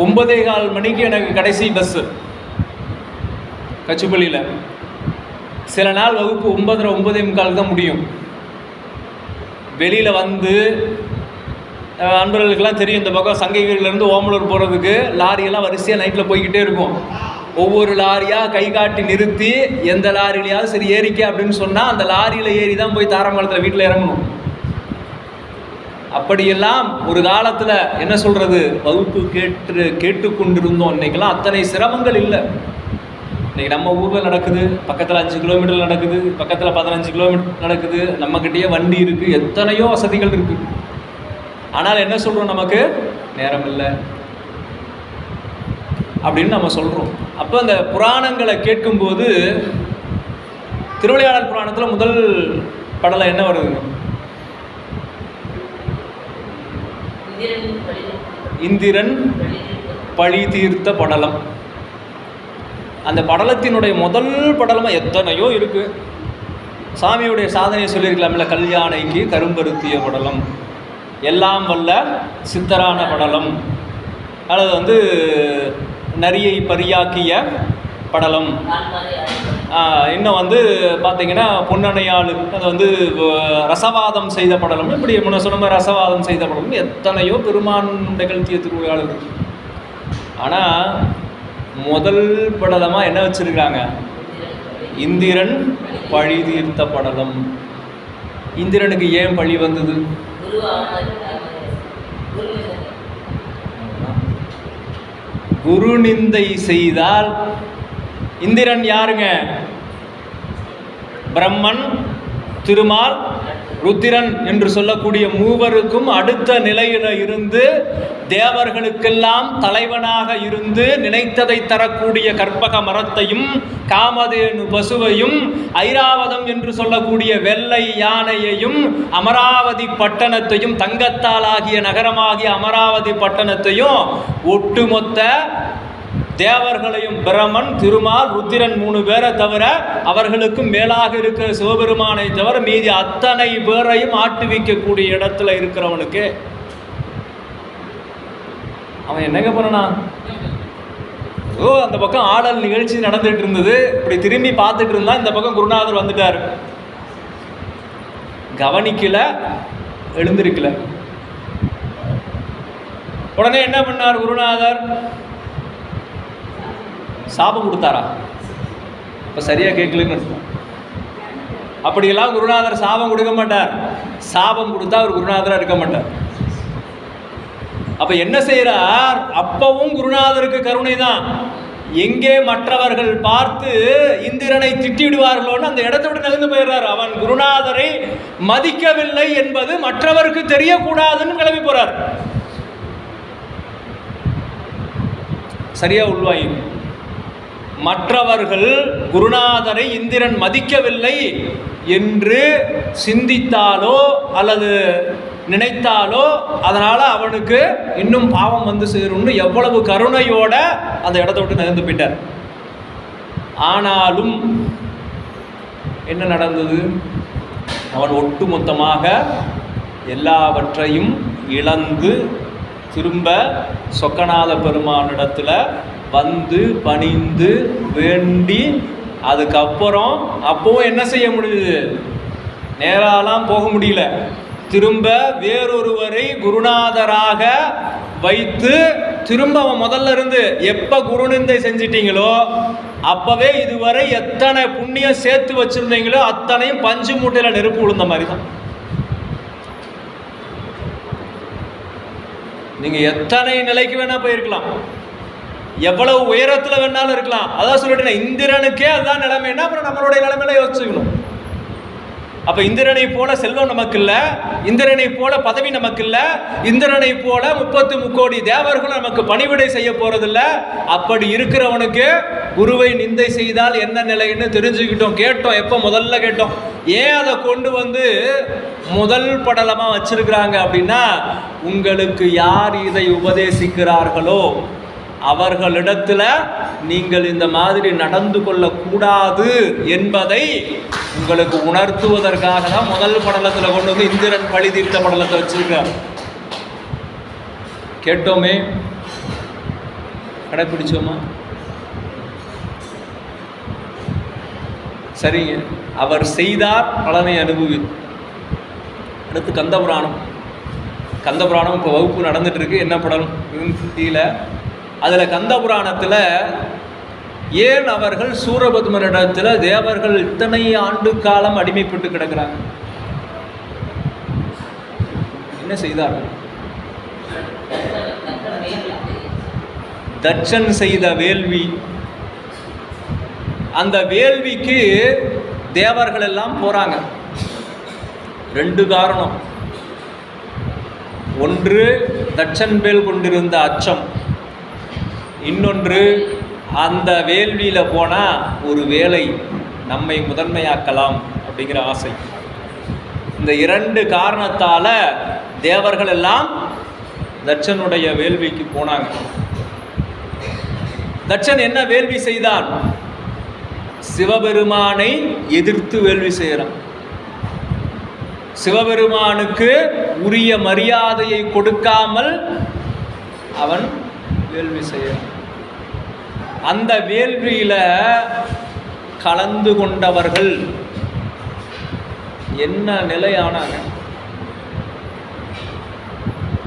9:15 மணிக்கு எனக்கு கடைசி பஸ்ஸு கச்சுப்பள்ளியில். சில நாள் வகுப்பு 9:30 9:45 தான் முடியும். வெளியில் வந்து அன்பர்களுக்கெல்லாம் தெரியும், இந்த பக்கம் சங்கைகள்லேருந்து ஓமலூர் போகிறதுக்கு லாரியெல்லாம் வரிசையாக நைட்டில் போய்கிட்டே இருக்கும். ஒவ்வொரு லாரியாக கை காட்டி நிறுத்தி எந்த லாரிலையாவது சரி ஏறிக்க அப்படின்னு சொன்னால் அந்த லாரியில் ஏறி தான் போய் தாரமங்கலத்தில் வீட்டில் இறங்கணும். அப்படியெல்லாம் ஒரு காலத்தில் என்ன சொல்கிறது, வகுப்பு கேட்டுக்கொண்டிருந்தோம். இன்றைக்கெல்லாம் அத்தனை சிரமங்கள் இல்லை. இன்றைக்கி நம்ம ஊரில் நடக்குது, பக்கத்தில் 5 கிலோமீட்டர் நடக்குது, பக்கத்தில் 15 கிலோமீட்டர் நடக்குது, நம்மக்கிட்டேயே வண்டி இருக்குது, எத்தனையோ வசதிகள் இருக்குது. ஆனால் என்ன சொல்கிறோம், நமக்கு நேரம் இல்லை அப்படின்னு நம்ம சொல்கிறோம். அப்போ அந்த புராணங்களை கேட்கும்போது திருவிளையாடல் புராணத்தில் முதல் படலம் என்ன வருதுங்க? இந்திரன் பழி தீர்த்த படலம். அந்த படலத்தினுடைய முதல் படலமாக எத்தனையோ இருக்குது. சாமியுடைய சாதனையை சொல்லியிருக்கலாம்ல, கல்யாணைக்கு கரும்பருத்திய படலம், எல்லாம் வல்ல சித்தரான படலம், அல்லது நரியை பரியாக்கிய படலம், இன்னும் பார்த்தீங்கன்னா பொன்னணையாளு அது ரசவாதம் செய்த படலம், இப்படி முன்ன சொன்ன ரசவாதம் செய்த படலம், எத்தனையோ பெருமான் நிகழ்த்திய திருவிழாவில் இருக்கு. ஆனால் முதல் படலமாக என்ன வச்சிருக்கிறாங்க? இந்திரன் பழி தீர்த்த படலம். இந்திரனுக்கு ஏன் பழி வந்தது? குரு நிந்தை செய்தால் இந்திரன் யாருங்க? பிரம்மன், திருமால், ருத்திரன் என்று சொல்லக்கூடிய மூவருக்கும் அடுத்த நிலையில இருந்து தேவர்களுக்கெல்லாம் தலைவனாக இருந்து நினைத்ததை தரக்கூடிய கற்பக மரத்தையும் காமதேனு பசுவையும் ஐராவதம் என்று சொல்லக்கூடிய வெள்ளை யானையையும் அமராவதி பட்டணத்தையும் தங்கத்தால் ஆகிய நகரமாகிய அமராவதி பட்டணத்தையும் ஒட்டுமொத்த தேவர்களையும் பிரமன், திருமால், ருத்திரன் 3 பேரை தவிர அவர்களுக்கும் மேலாக இருக்கிற சிவபெருமானை தவிர மீதி அத்தனை பேரையும் ஆட்டுவிக்கக்கூடிய இடத்துல இருக்கிறவனுக்கு அவன் என்னங்க பண்ணான்? அந்த பக்கம் ஆடல் நிகழ்ச்சி நடந்துட்டு இருந்தது, இப்படி திரும்பி பார்த்துட்டு இருந்தா இந்த பக்கம் குருநாதர் வந்துட்டார். கவனிக்கல, எழுந்திருக்கல. உடனே என்ன பண்ணார் குருநாதர்? சாபம் கொடுத்தாரா? இப்போ சரியா கேட்கலன்னு அர்த்தம். அப்படியெல்லாம் குருநாதர் சாபம் கொடுக்க மாட்டார். சாபம் கொடுத்தா அவர் குருநாதராக இருக்க மாட்டார். அப்ப என்ன செய்யறார்? அப்பவும் குருநாதருக்கு கருணை தான். எங்கே மற்றவர்கள் பார்த்து இந்திரனை திட்டிடுவார்களோன்னு அந்த இடத்தை விட்டு நகர்ந்து போயிடுறார். அவன் குருநாதரை மதிக்கவில்லை என்பது மற்றவருக்கு தெரியக்கூடாதுன்னு கிளம்பி போறார். சரியா உள்வாயி, மற்றவர்கள் குருநாதரை இந்திரன் மதிக்கவில்லை என்று சிந்தித்தாலோ அல்லது நினைத்தாலோ அதனால அவனுக்கு இன்னும் பாவம் வந்து சேரும்னு எவ்வளவு கருணையோட அந்த இடத்த விட்டு நகர்ந்து போயிட்டார். ஆனாலும் என்ன நடந்தது? அவன் ஒட்டுமொத்தமாக எல்லாவற்றையும் இழந்து திரும்ப சொக்கநாத பெருமானிடத்துல வந்து பணிந்து வேண்டி அதுக்கப்புறம் அப்பவும் என்ன செய்ய முடியுது? நேராலாம் போக முடியல. திரும்ப வேறொருவரை குருநாதராக வைத்து திரும்ப அவன் முதல்ல இருந்து எப்ப குருநிந்தை செஞ்சிட்டீங்களோ அப்பவே இதுவரை எத்தனை புண்ணியம் சேர்த்து வச்சிருந்தீங்களோ அத்தனையும் பஞ்சு மூட்டையில நெருப்பு விழுந்த மாதிரி தான். நீங்க எத்தனை நிலைக்கு வேணா போயிருக்கலாம், எவ்வளவு உயரத்துல வேணாலும் இருக்கலாம். அதான் சொல்லிட்டேன், இந்திரனுக்கே அதுதான் நிலைமைன்னா அப்புறம் நம்மளுடைய நிலைமையில யோசிச்சுக்கணும். அப்ப இந்திரனை போல செல்வம் நமக்கு இல்ல, இந்திரனை போல பதவி நமக்கு இல்ல, இந்திரனை போல 33 கோடி தேவர்களும் நமக்கு பணிவிடை செய்ய போறதில்ல. அப்படி இருக்கிறவனுக்கு குருவை நிந்தை செய்தால் என்ன நிலைன்னு தெரிஞ்சுக்கிட்டோம், கேட்டோம். எப்ப முதல்ல கேட்டோம். ஏன் அதை கொண்டு வந்து முதல் படலமா வச்சிருக்கிறாங்க அப்படின்னா, உங்களுக்கு யார் இதை உபதேசிக்கிறார்களோ அவர்களிடத்துல நீங்கள் இந்த மாதிரி நடந்து கொள்ளக்கூடாது என்பதை உங்களுக்கு உணர்த்துவதற்காக தான் முதல் படலத்தில் கொண்டு வந்து இந்திரன் பழி தீர்த்த படலத்தை வச்சிருக்கார். கேட்டோமே, கடைப்பிடிச்சோமா? சரிங்க, அவர் செய்தார், பலனை அடுத்து கந்தபுராணம். கந்தபுராணம் இப்போ வகுப்பு நடந்துட்டு இருக்கு, என்ன படம் தெரியல. அதில் கந்தபுராணத்தில் ஏன் அவர்கள் சூரபத்மனிடத்தில் தேவர்கள் இத்தனை ஆண்டு காலம் அடிமைப்பட்டு கிடக்கிறாங்க, என்ன செய்தார்கள்? தட்சன் செய்த வேள்வி, அந்த வேள்விக்கு தேவர்கள் எல்லாம் போறாங்க. 2 காரணம். ஒன்று தட்சன் மேல் கொண்டிருந்த அச்சம், இன்னொன்று அந்த வேள்வியில் போனால் ஒரு வேலை நம்மை முதன்மையாக்கலாம் அப்படிங்கிற ஆசை. இந்த 2 காரணத்தால் தேவர்கள் எல்லாம் தட்சனுடைய வேள்விக்கு போனாங்க. தட்சன் என்ன வேள்வி செய்தான்? சிவபெருமானை எதிர்த்து வேள்வி செய்கிறான். சிவபெருமானுக்கு உரிய மரியாதையை கொடுக்காமல் அவன் வேள்வி செய்கிறான். அந்த வேள்வியில கலந்து கொண்டவர்கள் என்ன நிலையானாங்க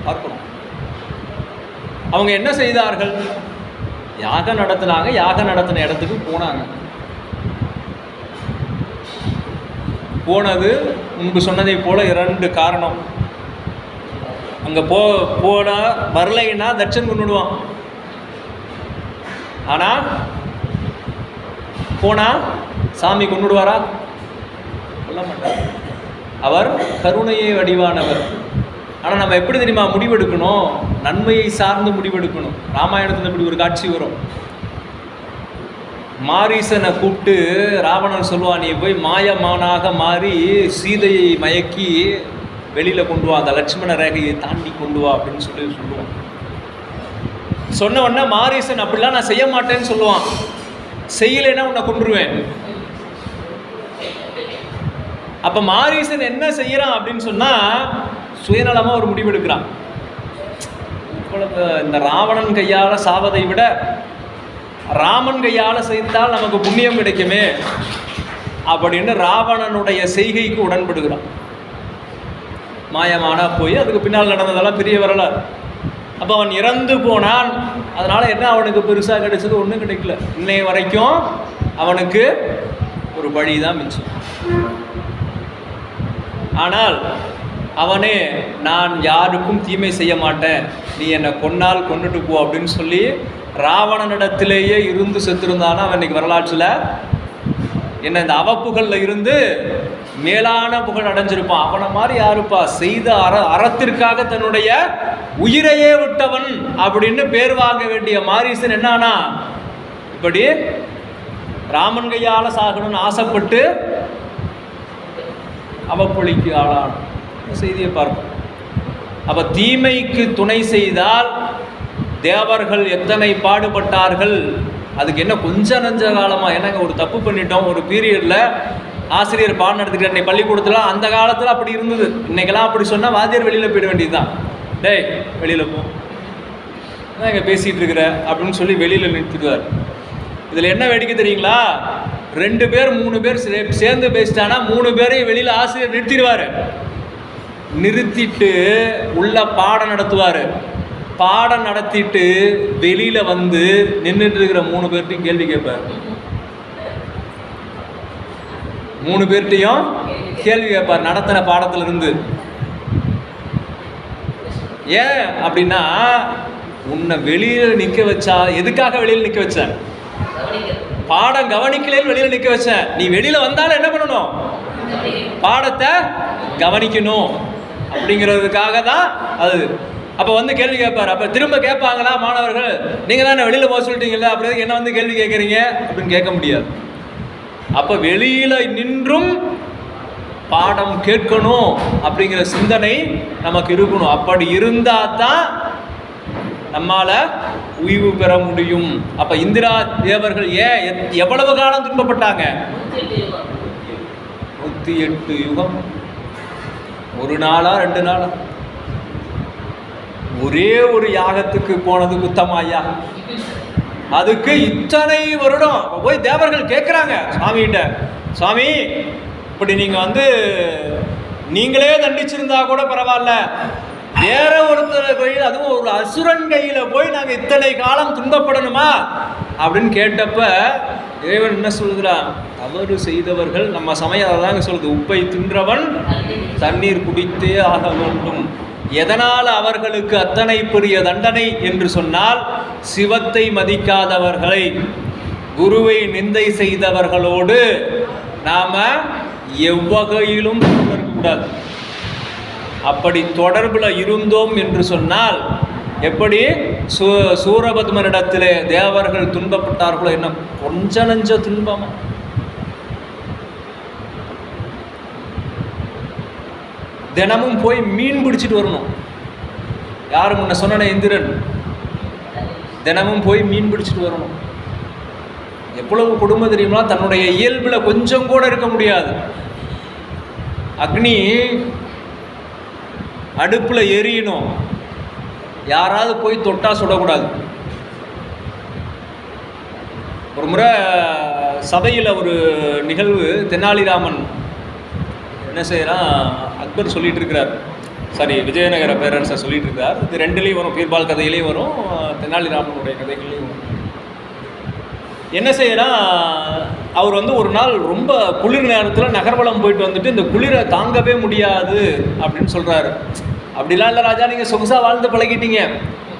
பார்க்கணும். அவங்க என்ன செய்தார்கள்? யாகம் நடத்தினாங்க. யாகம் நடத்தின இடத்துக்கு போனாங்க. போனது முன்பு சொன்னதை போல 2 காரணம். அங்கே போனா வரலைன்னா தட்சன் கொண்டுடுவான். ஆனால் போனா சாமி கொண்டுடுவாரா? சொல்ல மாட்டார். அவர் கருணையை வடிவானவர். ஆனால் நம்ம எப்படி தெரியுமா முடிவெடுக்கணும்? நன்மையை சார்ந்து முடிவெடுக்கணும். ராமாயணத்தில் இப்படி ஒரு காட்சி வரும். மாரீசனை கூப்பிட்டு ராவணன் சொல்லுவான், நீ போய் மாயமானாக மாறி சீதையை மயக்கி வெளியில் கொண்டு வா, அந்த லட்சுமண ரேகையை தாண்டி கொண்டு வா அப்படின்னு சொல்லுவான். சொன்ன உடனே மாரீசன் அப்படிலாம் நான் செய்ய மாட்டேன்னு சொல்லுவான். செய்யலைன்னா உன்னை கொன்றுவேன். அப்போ மாரீசன் என்ன செய்யறான் அப்படின்னு சொன்னால் சுயநலமாக ஒரு முடிவெடுக்கிறான். இந்த ராவணன் கையால் சாவதை விட ராமன் கையால் செய்தால் நமக்கு புண்ணியம் கிடைக்குமே அப்படின்னு ராவணனுடைய செய்கைக்கு உடன்படுகிறான். மாயமானா போய் அதுக்கு பின்னால் நடந்ததெல்லாம் பெரிய வரலாறு. அப்போ அவன் இறந்து போனான். அதனால் என்ன அவனுக்கு பெருசாக கிடைச்சது? ஒன்றும் கிடைக்கல. இன்னைய வரைக்கும் அவனுக்கு ஒரு பழி தான் மிச்சம். ஆனால் அவனே நான் யாருக்கும் தீமை செய்ய மாட்டேன், நீ என்னை கொன்னால் கொண்டுட்டு போ அப்படின்னு சொல்லி ராவணனிடத்திலேயே இருந்து செத்துருந்தானா அவன் இன்னைக்கு வரலாற்றில் என்ன இந்த அவப்புகளில் இருந்து மேலான புகழ் அடைஞ்சிருப்பான். அவனை மாதிரி யாருப்பா? செய்த அறத்திற்காக தன்னுடைய உயிரையே விட்டவன் அப்படின்னு பேர் வாங்க வேண்டிய மாரீசன் என்னானா இப்படி ராமன் கையால் சாகணும்னு ஆசைப்பட்டு அவப்பொழிக்கு ஆளான செய்தியை பார்ப்போம். அப்போ தீமைக்கு துணை செய்தால் தேவர்கள் எத்தனை பாடுபட்டார்கள். அதுக்கு என்ன கொஞ்சம் நஞ்ச காலமாக என்னங்க ஒரு தப்பு பண்ணிட்டோம், ஒரு பீரியடில் ஆசிரியர் பாடம் நடத்திக்கிட்டு அன்னைக்கு பள்ளிக்கூடத்தில் அந்த காலத்தில் அப்படி இருந்தது. இன்றைக்கெல்லாம் அப்படி சொன்னால் வாத்தியார் வெளியில் போயிட வேண்டியது தான். டேய் வெளியில் போ, நான் இங்கே பேசிகிட்டு இருக்கிற அப்படின்னு சொல்லி வெளியில் நிறுத்திடுவார். இதில் என்ன வேடிக்கை தெரியுங்களா? 2 பேர் 3 பேர் சேர்ந்து பேசிட்டானா 3 பேரையும் வெளியில் ஆசிரியர் நிறுத்திடுவார். நிறுத்திட்டு உள்ள பாடம் நடத்துவார். பாடம் நடத்திட்டு வெளியில் வந்து நின்றுட்டு இருக்கிற 3 பேர்ட்டையும் கேள்வி கேட்பார். 3 பேர்ட்டையும் கேள்வி கேட்பார் நடத்தின பாடத்திலிருந்து. ஏன் அப்படின்னா உன்னை வெளியில் நிற்க வச்சா எதுக்காக வெளியில் நிற்க வச்சேன்? பாடம் கவனிக்கலேன்னு வெளியில் நிற்க வச்சேன். நீ வெளியில் வந்தாலும் என்ன பண்ணணும்? பாடத்தை கவனிக்கணும் அப்படிங்கிறதுக்காக தான் அது. அப்போ வந்து கேள்வி கேட்பார். அப்போ திரும்ப கேட்பாங்களா மாணவர்கள், நீங்கள் தான் வெளியில் போக சொல்லிட்டீங்கல்ல, அப்படி என்ன வந்து கேள்வி கேட்குறீங்க அப்படின்னு கேட்க முடியாது. அப்போ வெளியில் நின்றும் பாடம் கேட்கணும் அப்படிங்கிற சிந்தனை நமக்கு இருக்கணும். அப்படி இருந்தால் தான் நம்மால் உய்வு பெற முடியும். அப்போ இந்திரா தேவர்கள் ஏன் எவ்வளவு காலம் துன்பப்பட்டாங்க? 108 யுகம். ஒரு நாளா 2 நாளா? ஒரே ஒரு யாகத்துக்கு போனது குத்தமாயா? அதுக்கு இத்தனை வருடம் போய் தேவர்கள் கேட்குறாங்க சுவாமிகிட்ட, சுவாமி இப்படி நீங்கள் வந்து நீங்களே தண்டிச்சிருந்தா கூட பரவாயில்ல, வேற ஒருத்தர் கையில், அதுவும் ஒரு அசுரன் கையில போய் நாங்கள் இத்தனை காலம் துன்பப்படணுமா அப்படின்னு கேட்டப்ப இறைவன் என்ன சொல்கிறான்? தவறு செய்தவர்கள், நம்ம சமயம் அதாங்க சொல்லுது, உப்பை தின்றவன் தண்ணீர் குடித்தே ஆக வேண்டும். எதனால் அவர்களுக்கு அத்தனை பெரிய தண்டனை என்று சொன்னால், சிவத்தை மதிக்காதவர்களை, குருவை நிந்தை செய்தவர்களோடு நாம எவ்வகையிலும் தொடரக்கூடாது. அப்படி தொடர்பில் இருந்தோம் என்று சொன்னால், எப்படி சூரபத்மனிடத்திலே தேவர்கள் துன்பப்பட்டார்களோ, என்ன கொஞ்ச நஞ்ச துன்பமா? தினமும் போய் மீன் பிடிச்சிட்டு வரணும். யாரு முன்ன சொன்ன இந்திரன், தினமும் போய் மீன் பிடிச்சிட்டு வரணும். எவ்வளவு கொடுமை தெரியுமா? தன்னுடைய இயல்பில் கொஞ்சம் கூட இருக்க முடியாது. அக்னி அடுப்பில் எரியணும், யாராவது போய் தொட்டா சுடக்கூடாது. ஒரு முறை சபையில் ஒரு நிகழ்வு, தெனாலிராமன் என்ன செய்கிறான், அக்பர் சொல்லிட்டு இருக்கிறார், சாரி விஜயநகர பேரரசர் சொல்லிட்டு இருக்கிறார். இது ரெண்டுலேயும் வரும், பீர்பால் கதையிலையும் வரும், தெனாலிராமனுடைய கதைகள்லையும் வரும். என்ன செய்கிறான், அவர் வந்து ஒரு நாள் ரொம்ப குளிர் நேரத்தில் நகர்வலம் போயிட்டு வந்துட்டு இந்த குளிரை தாங்கவே முடியாது அப்படின்னு சொல்கிறாரு. அப்படிலாம் இல்லை ராஜா, நீங்கள் சொகுசாக வாழ்ந்து பழகிட்டீங்க,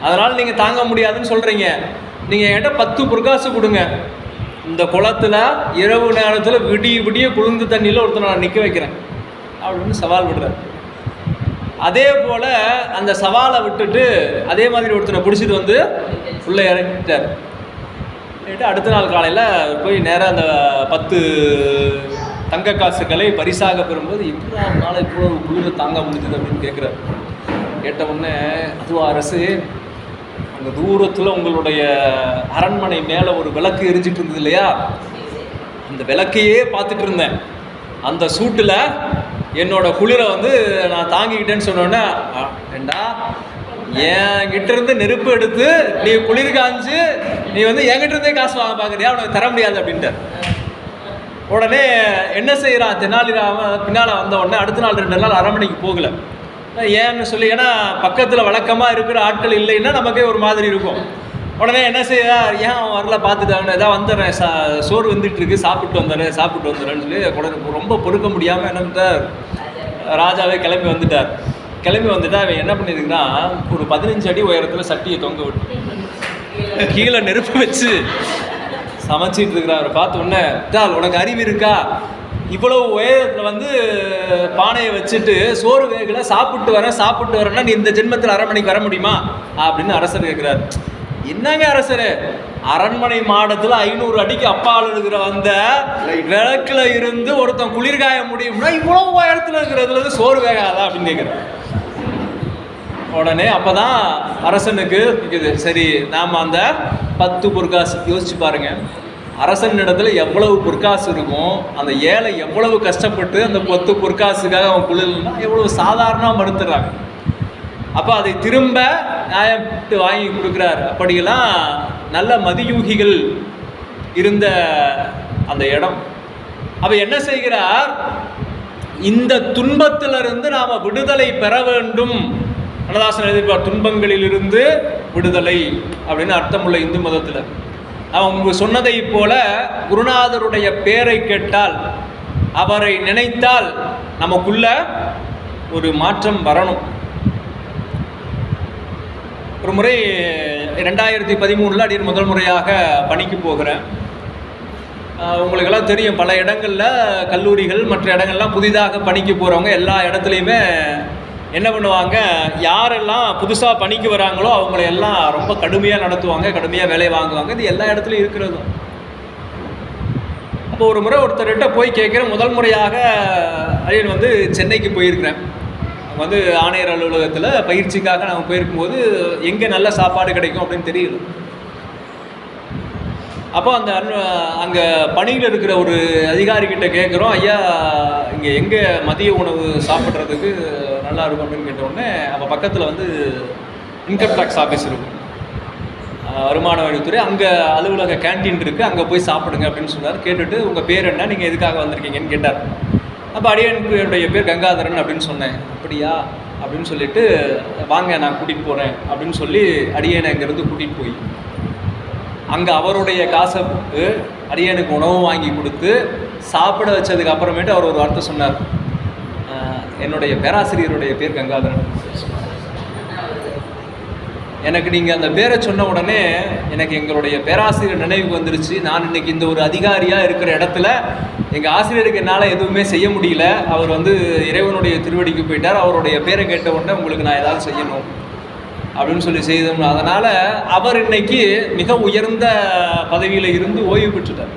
அதனால் நீங்கள் தாங்க முடியாதுன்னு சொல்கிறீங்க. நீங்கள் என்கிட்ட 10 பொற்காசு கொடுங்க, இந்த குளத்தில் இரவு நேரத்தில் விடிய விடிய குளிர்ந்து தண்ணியில் ஒருத்தர் நான் நிற்க வைக்கிறேன் அப்படின்னு சவால் விடுறார். அதே போல் அந்த சவாலை விட்டுட்டு அதே மாதிரி ஒருத்தரை பிடிச்சிட்டு வந்து உள்ளே இறங்கிட்டார். அடுத்த நாள் காலையில் போய் நேராக அந்த 10 தங்க காசுகளை பரிசாக பெறும்போது, எப்படி அவனால் இவ்வளோ குளிரை தாங்க முடிஞ்சது அப்படின்னு கேட்குறாரு. கேட்ட உடனே, அதுவா அரசு, அங்கே தூரத்தில் உங்களுடைய அரண்மனை மேலே ஒரு விளக்கு எரிஞ்சிட்டு இருந்தது இல்லையா, அந்த விளக்கையே பார்த்துட்டு இருந்தேன். அந்த சூட்டில் என்னோட குளிரை வந்து நான் தாங்கிக்கிட்டேன்னு சொன்னோன்னே, ஏண்டா என்கிட்ட இருந்து நெருப்பு எடுத்து நீ குளிர் காஞ்சு நீ வந்து என்கிட்ட இருந்தே காசு வாங்க பார்க்குறியா, உனக்கு தர முடியாது அப்படின்ட்டு. உடனே என்ன செய்கிறான் தெனாலிராமன், பின்னால் வந்த உடனே அடுத்த நாள் 2 நாள் அரண்மனைக்கு போகலை. ஏன்னு சொல்லி, ஏன்னா பக்கத்தில் வழக்கமாக இருக்கிற ஆட்கள் இல்லைன்னா நமக்கே ஒரு மாதிரி இருக்கும். உடனே என்ன செய்ய, ஏன் அவன் வரல பார்த்துட்டாங்க, ஏதாவது வந்துடுறேன், சோறு வந்துட்டுருக்கு, சாப்பிட்டு வந்துடுறேன்னு சொல்லி ரொம்ப பொறுக்க முடியாமல் என்ன பண்ணிட்டார், ராஜாவே கிளம்பி வந்துட்டார். அவன் என்ன பண்ணியிருக்கிறான், ஒரு 15 அடி உயரத்தில் சட்டியை தொங்க விட்டு கீழே நெருப்பு வச்சு சமைச்சிட்டு இருக்கிறான். அவரை பார்த்த உடனே, உனக்கு அறிவு இருக்கா, இவ்வளவு உயரத்தில் வந்து பானையை வச்சுட்டு சோறு வேகலை, சாப்பிட்டு வரேன்னா நீ இந்த ஜென்மத்தில் அரண்மனைக்கு வர முடியுமா அப்படின்னு அரசர் கேட்குறாரு. என்னங்க அரசரு, அரண்மனை மாடத்தில் 500 அடிக்கு அப்பால் இருக்கிற அந்த விளக்குல இருந்து ஒருத்தன் குளிர்காய முடியும்னா இவ்வளவு உயரத்தில் இருக்கிறதுல சோறு வேகாதா அப்படின்னு கேட்குறேன். உடனே அப்போதான் அரசனுக்கு இருக்குது, சரி நாம் அந்த 10 பொற்காசு யோசிச்சு பாருங்க, அரசன் இடத்துல எவ்வளவு பொற்காசு இருக்கும், அந்த ஏழை எவ்வளவு கஷ்டப்பட்டு அந்த 10 பொற்காசுக்காக அவன் குளிர்னா எவ்வளவு சாதாரணமாக மறுத்துறாங்க. அப்போ அதை திரும்ப நியாயப்பட்டு வாங்கி கொடுக்குறார். அப்படியெல்லாம் நல்ல மதியூகிகள் இருந்த அந்த இடம். அப்போ என்ன செய்கிறார், இந்த துன்பத்திலிருந்து நாம் விடுதலை பெற வேண்டும். கண்ணதாசன் எழுதியிருப்பார், துன்பங்களிலிருந்து விடுதலை அப்படின்னு அர்த்தமுள்ள இந்து மதத்தில். அவங்க சொன்னதை போல குருநாதருடைய பெயரை கேட்டால், அவரை நினைத்தால் நமக்குள்ள ஒரு மாற்றம் வரணும். ஒரு முறை 2013 அடியன் முதல் முறையாக பணிக்கு போகிறேன். உங்களுக்கெல்லாம் தெரியும், பல இடங்களில் கல்லூரிகள் மற்ற இடங்கள்லாம் புதிதாக பணிக்கு போகிறவங்க எல்லா இடத்துலையுமே என்ன பண்ணுவாங்க, யாரெல்லாம் புதுசாக பணிக்கு வராங்களோ அவங்கள எல்லாம் ரொம்ப கடுமையாக நடத்துவாங்க, கடுமையாக வேலை வாங்குவாங்க. இது எல்லா இடத்துலையும் இருக்கிறது. அப்போ ஒரு முறை ஒருத்தர்கிட்ட போய் கேட்குறேன், முதல் முறையாக அடியன் வந்து சென்னைக்கு போயிருக்கிறேன். வந்து ஆணையர் அலுவலகத்தில் பயிற்சிக்காக நாங்கள் போயிருக்கும்போது எங்கே நல்ல சாப்பாடு கிடைக்கும் அப்படின்னு தெரியல. அப்போ அந்த அங்கே பணியில் இருக்கிற ஒரு அதிகாரிகிட்ட கேட்குறோம், ஐயா இங்கே எங்கே மதிய உணவு சாப்பிட்றதுக்கு நல்லா இருக்கும் அப்படின்னு கேட்டவுடனே, அப்போ பக்கத்தில் வந்து இன்கம் டேக்ஸ் ஆஃபீஸ் இருக்கும், வருமான வரித்துறை, அங்கே அலுவலக கேன்டீன் இருக்குது, அங்கே போய் சாப்பிடுங்க அப்படின்னு சொன்னார். கேட்டுட்டு உங்கள் பேர் என்ன, நீங்கள் எதுக்காக வந்திருக்கீங்கன்னு கேட்டார். அப்போ அடியனுடைய பேர் கங்காதரன் அப்படின்னு சொன்னேன். அப்படியா அப்படின்னு சொல்லிட்டு, வாங்க நான் கூட்டிகிட்டு போகிறேன் அப்படின்னு சொல்லி அடியனை அங்கேருந்து கூட்டிகிட்டு போய் அங்கே அவருடைய காசை அடியனுக்கு உணவு வாங்கி கொடுத்து சாப்பிட வச்சதுக்கு அப்புறமேட்டு அவர் ஒரு வார்த்தை சொன்னார், என்னுடைய பேராசிரியருடைய பேர் கங்காதரன். எனக்கு நீங்கள் அந்த பேரை சொன்ன உடனே எனக்கு எங்களுடைய பேராசிரியர் நினைவுக்கு வந்துருச்சு. நான் இன்றைக்கி இந்த ஒரு அதிகாரியாக இருக்கிற இடத்துல எங்கள் ஆசிரியருக்கு என்னால் எதுவுமே செய்ய முடியல. அவர் இறைவனுடைய திருவடிக்கு போயிட்டார். அவருடைய பேரை கேட்ட உடனே உங்களுக்கு நான் ஏதாவது செய்யணும் அப்படின்னு சொல்லி செய்தோம். அதனால் அவர் இன்னைக்கு மிக உயர்ந்த பதவியில் இருந்து ஓய்வு பெற்றுட்டார்.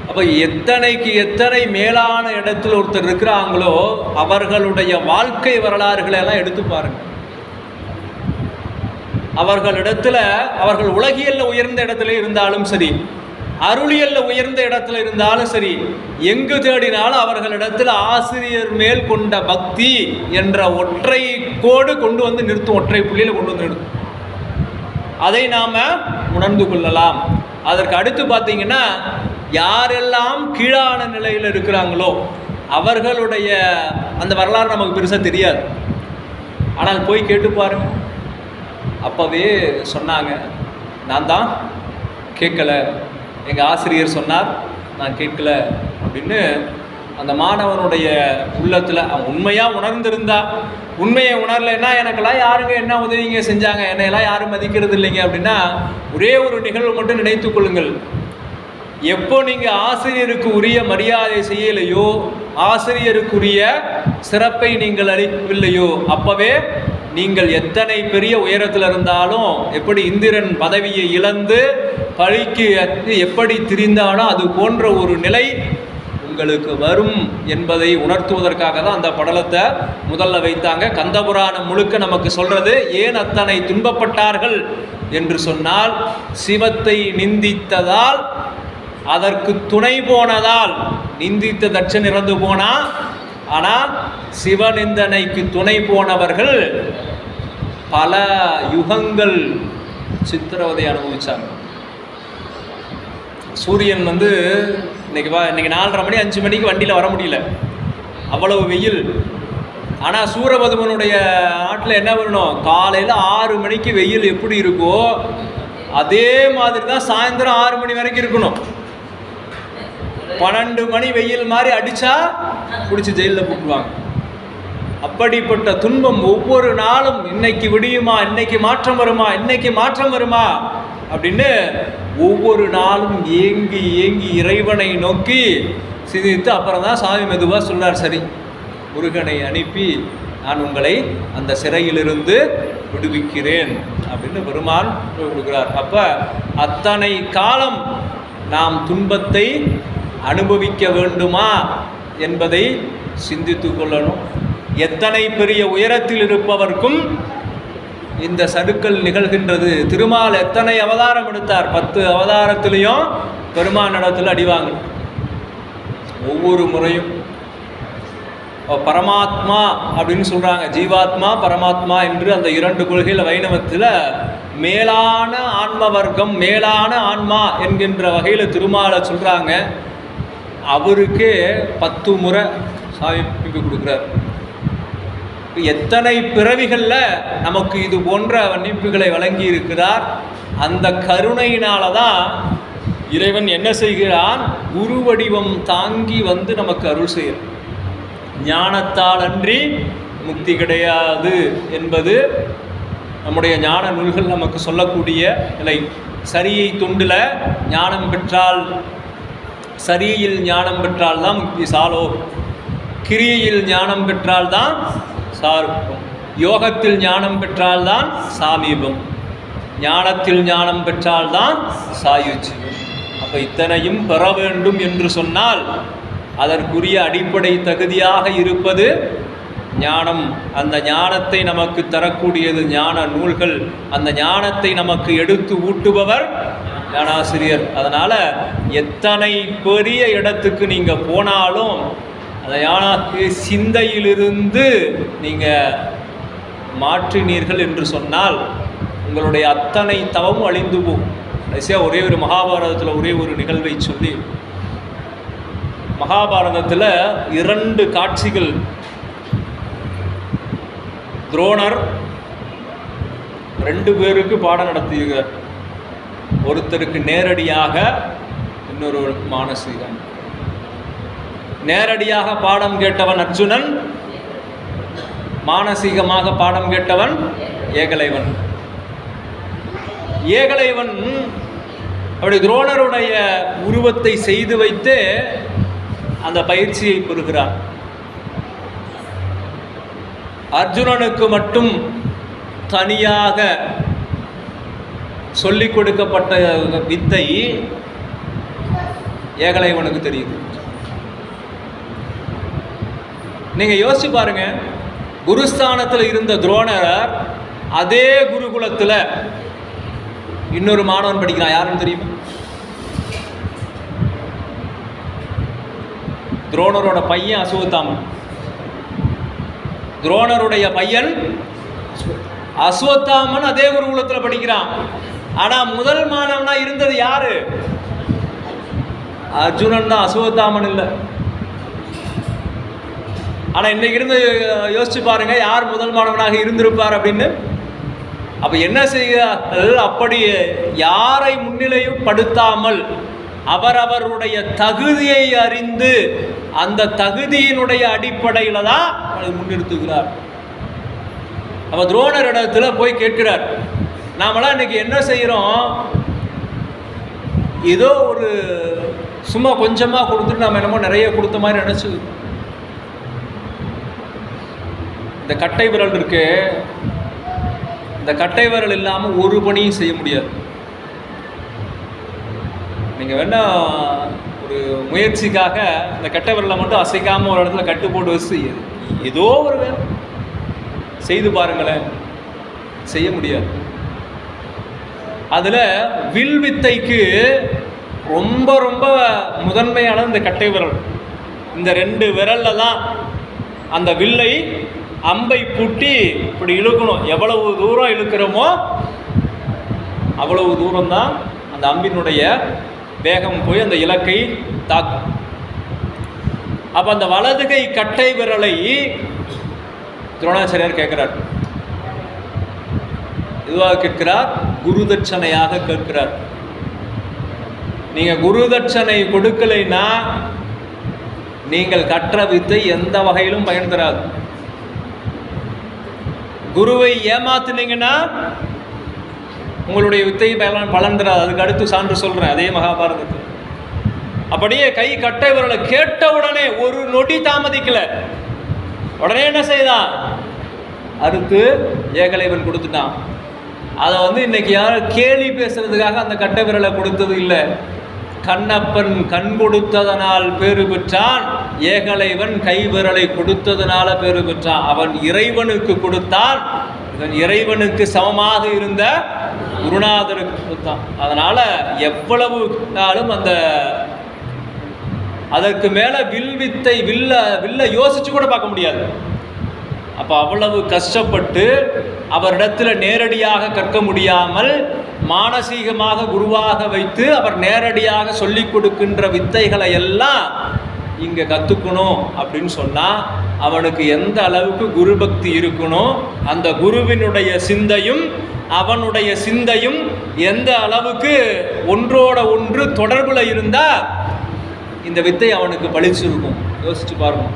அப்போ எத்தனைக்கு எத்தனை மேலான இடத்துல ஒருத்தர் இருக்கிறாங்களோ அவர்களுடைய வாழ்க்கை வரலாறுகளை எல்லாம் எடுத்து பாருங்கள். அவர்களிடத்துல அவர்கள் உலகியல்ல உயர்ந்த இடத்துல இருந்தாலும் சரி, அருளியல்ல உயர்ந்த இடத்துல இருந்தாலும் சரி, எங்கு தேடினாலும் அவர்களிடத்தில் ஆசிரியர் மேல் கொண்ட பக்தி என்ற ஒற்றை கோடு கொண்டு வந்து நிறுத்தும், ஒற்றை புள்ளியில கொண்டு வந்து நிறுத்தும். அதை நாம உணர்ந்து கொள்ளலாம். அதற்கு அடுத்து பார்த்தீங்கன்னா, யாரெல்லாம் கீழான நிலையில் இருக்கிறாங்களோ அவர்களுடைய அந்த வரலாறு நமக்கு பெருசாக தெரியாது. ஆனால் போய் கேட்டு பாருங்க. அப்போவே சொன்னாங்க, நான் தான் கேட்கல, எங்கள் ஆசிரியர் சொன்னார் நான் கேட்கல அப்படின்னு அந்த மாணவனுடைய உள்ளத்தில் அவன் உண்மையாக உணர்ந்திருந்தா, உண்மையை உணரலைன்னா எனக்கெல்லாம் யாருங்க என்ன உதவிங்க செஞ்சாங்க, என்னையெல்லாம் யாரும் மதிக்கிறது இல்லைங்க அப்படின்னா, ஒரே ஒரு நிகழ்வு மட்டும் நினைத்து கொள்ளுங்கள். எப்போ நீங்கள் ஆசிரியருக்கு உரிய மரியாதை செய்யலையோ, ஆசிரியருக்குரிய சிறப்பை நீங்கள் அளிக்கவில்லையோ, அப்போவே நீங்கள் எத்தனை பெரிய உயரத்தில் இருந்தாலும், எப்படி இந்திரன் பதவியை இழந்து பழிக்கு எப்படி திரிந்தாலும் அது போன்ற ஒரு நிலை உங்களுக்கு வரும் என்பதை உணர்த்துவதற்காக தான் அந்த படலத்தை முதல்ல வைத்தாங்க. கந்தபுராணம் முழுக்க நமக்கு சொல்றது, ஏன் அத்தனை துன்பப்பட்டார்கள் என்று சொன்னால், சிவத்தை நிந்தித்ததால், அதற்கு துணை போனதால். நிந்தித்த தட்சன் இறந்து போனா, ஆனால் சிவநிந்தனைக்கு துணை போனவர்கள் பல யுகங்கள் சித்திரவதை அனுபவிச்சாங்க. சூரியன் இன்னைக்கு 4:30 மணி 5 மணிக்கு வண்டியில் வர முடியல, அவ்வளவு வெயில். ஆனால் சூரபதுமனுடைய நாட்டில் என்ன பண்ணணும், காலையில் 6 மணிக்கு வெயில் எப்படி இருக்கோ அதே மாதிரி தான் சாயந்தரம் 6 மணி வரைக்கும் இருக்கணும். 12 மணி வெயில் மாதிரி அடித்தா பிடிச்சி ஜெயிலில் போட்டுருவாங்க. அப்படிப்பட்ட துன்பம் ஒவ்வொரு நாளும், இன்னைக்கு விடியுமா, இன்னைக்கு மாற்றம் வருமா, இன்னைக்கு மாற்றம் வருமா அப்படின்னு ஒவ்வொரு நாளும் ஏங்கி ஏங்கி இறைவனை நோக்கி சிந்தித்து அப்புறம் தான் சாமி மெதுவாக சொன்னார், சரி முருகனை அனுப்பி நான் உங்களை அந்த சிறையிலிருந்து விடுவிக்கிறேன் அப்படின்னு பெருமான் கொடுக்கிறார். அப்போ அத்தனை காலம் நாம் துன்பத்தை அனுபவிக்க வேண்டுமா என்பதை சிந்தித்து கொள்ளணும். எத்தனை பெரிய உயரத்தில் இருப்பவர்க்கும் இந்த சடுக்கல் நிகழ்கின்றது. திருமால் எத்தனை அவதாரம் எடுத்தார், 10 அவதாரத்திலையும் பெருமான் இடத்துல அடிவாங்க. ஒவ்வொரு முறையும் பரமாத்மா அப்படின்னு சொல்கிறாங்க, ஜீவாத்மா பரமாத்மா என்று அந்த 2 கொள்கையில் வைணவத்தில் மேலான ஆன்ம வர்க்கம், மேலான ஆன்மா என்கின்ற வகையில் திருமாலை சொல்கிறாங்க. அவருக்கே 10 முறை சாமிப்பு கொடுக்குறார். எத்தனை பிறவிகளில் நமக்கு இது போன்ற மன்னிப்புகளை வழங்கி இருக்கிறார். அந்த கருணையினால தான் இறைவன் என்ன செய்கிறான், குரு வடிவம் தாங்கி நமக்கு அருள் செய்கிறார். ஞானத்தால் அன்றி முக்தி கிடையாது என்பது நம்முடைய ஞான நூல்கள் நமக்கு சொல்லக்கூடிய நிலை. சரியை தொண்டில் ஞானம் பெற்றால், சரியில் ஞானம் பெற்றால் தான் முக்தி சாலோ, கிரியையில் ஞானம் பெற்றால் தான் சாருப்பம், யோகத்தில் ஞானம் பெற்றால் தான் சாமீபம், ஞானத்தில் ஞானம் பெற்றால் தான் சாயுச்சியம். அப்போ இத்தனையும் பெற வேண்டும் என்று சொன்னால் அதற்குரிய அடிப்படை தகுதியாக இருப்பது ஞானம். அந்த ஞானத்தை நமக்கு தரக்கூடியது ஞான நூல்கள். அந்த ஞானத்தை நமக்கு எடுத்து ஊட்டுபவர் ஞானாசிரியர். அதனால் எத்தனை பெரிய இடத்துக்கு நீங்கள் போனாலும் அந்த ஞான சிந்தையிலிருந்து நீங்கள் மாற்றினீர்கள் என்று சொன்னால் உங்களுடைய அத்தனை தவமும் அழிந்து போகும். கடைசியாக ஒரே ஒரு மகாபாரதத்தில் ஒரே ஒரு நிகழ்வை சொல்லி மகாபாரதத்தில் 2 காட்சிகள். துரோணர் 2 பேருக்கு பாடம் நடத்தியிருக்கிறார். ஒருத்தருக்கு நேரடியாக, இன்னொரு மானசீகம். நேரடியாக பாடம் கேட்டவன் அர்ஜுனன், மானசீகமாக பாடம் கேட்டவன் ஏகலைவன். ஏகலைவன் அப்படி துரோணருடைய உருவத்தை செய்து வைத்து அந்த பயிற்சியை பெறுகிறான். அர்ஜுனனுக்கு மட்டும் தனியாக சொல்லிக் கொடுக்கப்பட்ட வித்தை ஏகலைவனுக்கு தெரியுது. நீங்க யோசிச்சு பாருங்க, குருஸ்தானத்தில் இருந்த துரோணர் அதே குருகுலத்தில் இன்னொரு மாணவன் படிக்கிறான். யாருன்னு தெரியுமா? துரோணரோட பையன் அஸ்வத்தாமன். துரோணருடைய பையன் அஸ்வத்தாமன் அதே குருகுலத்தில் படிக்கிறான். ஆனா முதல் மாணவனா இருந்தது யாரு? அர்ஜுனன் தான், அஸ்வத்தாமன் இல்லை. ஆனா இன்னைக்கு இருந்து யோசிச்சு பாருங்க, யார் முதல் மாணவனாக இருந்திருப்பார் அப்படின்னு. அப்ப என்ன செய்கிறார்கள்? அப்படி யாரை முன்னிலையும் படுத்தாமல் அவரவருடைய தகுதியை அறிந்து அந்த தகுதியினுடைய அடிப்படையில தான் முன்னிறுத்துகிறார். அப்ப துரோணர் இடத்துல போய் கேட்கிறார், நாமெல்லாம் இன்னைக்கு என்ன செய்யறோம்? ஏதோ ஒரு சும்மா கொஞ்சமா கொடுத்துட்டு நாம என்னமோ நிறைய கொடுத்த மாதிரி நினைச்சு, இந்த கட்டை விரல் இருக்கு, இந்த கட்டை விரல் இல்லாம ஒரு பணியும் செய்ய முடியாது. நீங்க வேணா ஒரு முயற்சிக்காக இந்த கட்டை விரலை மட்டும் அசைக்காம ஒரு இடத்துல கட்டு போட்டு வச்சு ஏதோ ஒரு வேலை செய்து பாருங்களேன், செய்ய முடியாது. அதுல வில் வித்தைக்கு ரொம்ப ரொம்ப முதன்மையான இந்த கட்டை விரல். இந்த 2 விரல்ல தான் அந்த வில்லை, அம்பை பூட்டி இப்படி இழுக்கணும். எவ்வளவு தூரம் இழுக்கிறோமோ அவ்வளவு தூரம் தான் அந்த அம்பினுடைய வேகம் போய் அந்த இலக்கை தாக்கும். அப்ப அந்த வலதுகை கட்டை விரலை துரோணாச்சாரியார் கேட்கிறார். இதுவாக கேட்கிறார், குரு தட்சணையாக கேட்கிறார். நீங்க குரு தட்சணை கொடுக்கலைன்னா நீங்கள் கற்ற வித்தை எந்த வகையிலும் பயன் தராது. குருவை ஏமாத்துனீங்கன்னா உங்களுடைய வித்தை பலன் தராது. அதுக்கு அடுத்து சான்று சொல்றேன், அதே மகாபாரதத்தில். அப்படியே கை கட்டை விரலை கேட்ட உடனே ஒரு நொடி தாமதிக்கல, உடனே என்ன செய்தான்? அறுத்து ஏகலைவன் கொடுத்துட்டான். அதை இன்னைக்கு யாரும் கேலி பேசுறதுக்காக அந்த கட்டை விரலை கொடுத்தது இல்லை. கண்ணப்பன் கண் கொடுத்ததனால் பேறு பெற்றான், ஏகலைவன் கை விரலை கொடுத்ததனால பேறு பெற்றான். அவன் இறைவனுக்கு கொடுத்தான், இவன் இறைவனுக்கு சமமாக இருந்த குருநாதருக்கு கொடுத்தான். அதனால எவ்வளவு நாளும் அந்த அதற்கு மேல வில்வித்தை வில்ல யோசிச்சு கூட பார்க்க முடியாது. அப்ப அவ்வளவு கஷ்டப்பட்டு அவரிடத்துல நேரடியாக கற்க முடியாமல் மானசீகமாக குருவாக வைத்து அவர் நேரடியாக சொல்லி கொடுக்கின்ற வித்தைகளை எல்லாம் இங்க கத்துக்கணும் அப்படின்னு சொன்னா அவனுக்கு எந்த அளவுக்கு குரு பக்தி இருக்கணும், அந்த குருவினுடைய சிந்தையும் அவனுடைய சிந்தையும் எந்த அளவுக்கு ஒன்றோட ஒன்று தொடர்புல இருந்தா இந்த வித்தை அவனுக்கு பழிச்சிருக்கும். யோசிச்சு பாருங்க.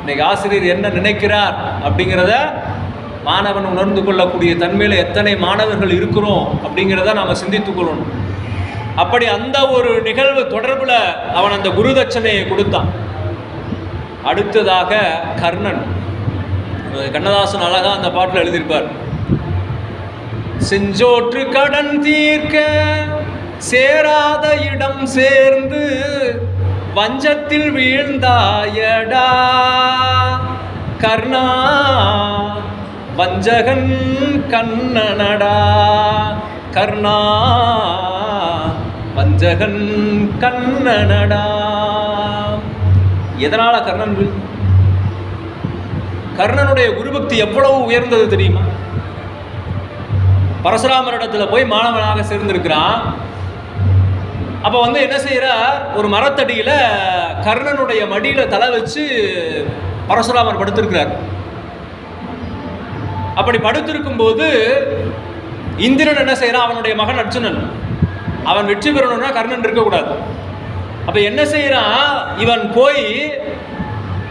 இன்னைக்கு ஆசிரியர் என்ன நினைக்கிறார் அப்படிங்கிறத மாணவன் உணர்ந்து கொள்ளக்கூடிய தன்மையில எத்தனை மாணவர்கள் இருக்கிறோம் அப்படிங்கிறத நாம சிந்தித்துக் கொள்ளணும். அப்படி அந்த ஒரு நிகழ்வு தொடர்புல அவன் அந்த குரு தட்சணையை கொடுத்தான். அடுத்ததாக கர்ணன். கண்ணதாசன் அழகா அந்த பாட்டில் எழுதியிருப்பார். செஞ்சோற்று கடன் தீர்க்க சேராத இடம் சேர்ந்து வஞ்சத்தில் வீழ்ந்தாயடா கர்ணா, வஞ்சகன் கண்ணனடா கர்ணா, வஞ்சகன் கண்ணனடா. எதனால கர்ணன்? கர்ணனுடைய குருபக்தி எவ்வளவு உயர்ந்தது தெரியுமா? பரசுராமரிடத்துல போய் மாணவனாக சேர்ந்திருக்கிறான். அப்போ என்ன செய்கிறார், ஒரு மரத்தடியில் கர்ணனுடைய மடியில் தலை வச்சு பரசுராமர் படுத்திருக்கிறார். அப்படி படுத்திருக்கும் போது இந்திரன் என்ன செய்யறான், அவனுடைய மகன் அர்ஜுனன், அவன் வெற்றி பெறணும்னா கர்ணன் இருக்கக்கூடாது. அப்ப என்ன செய்யறான், இவன் போய்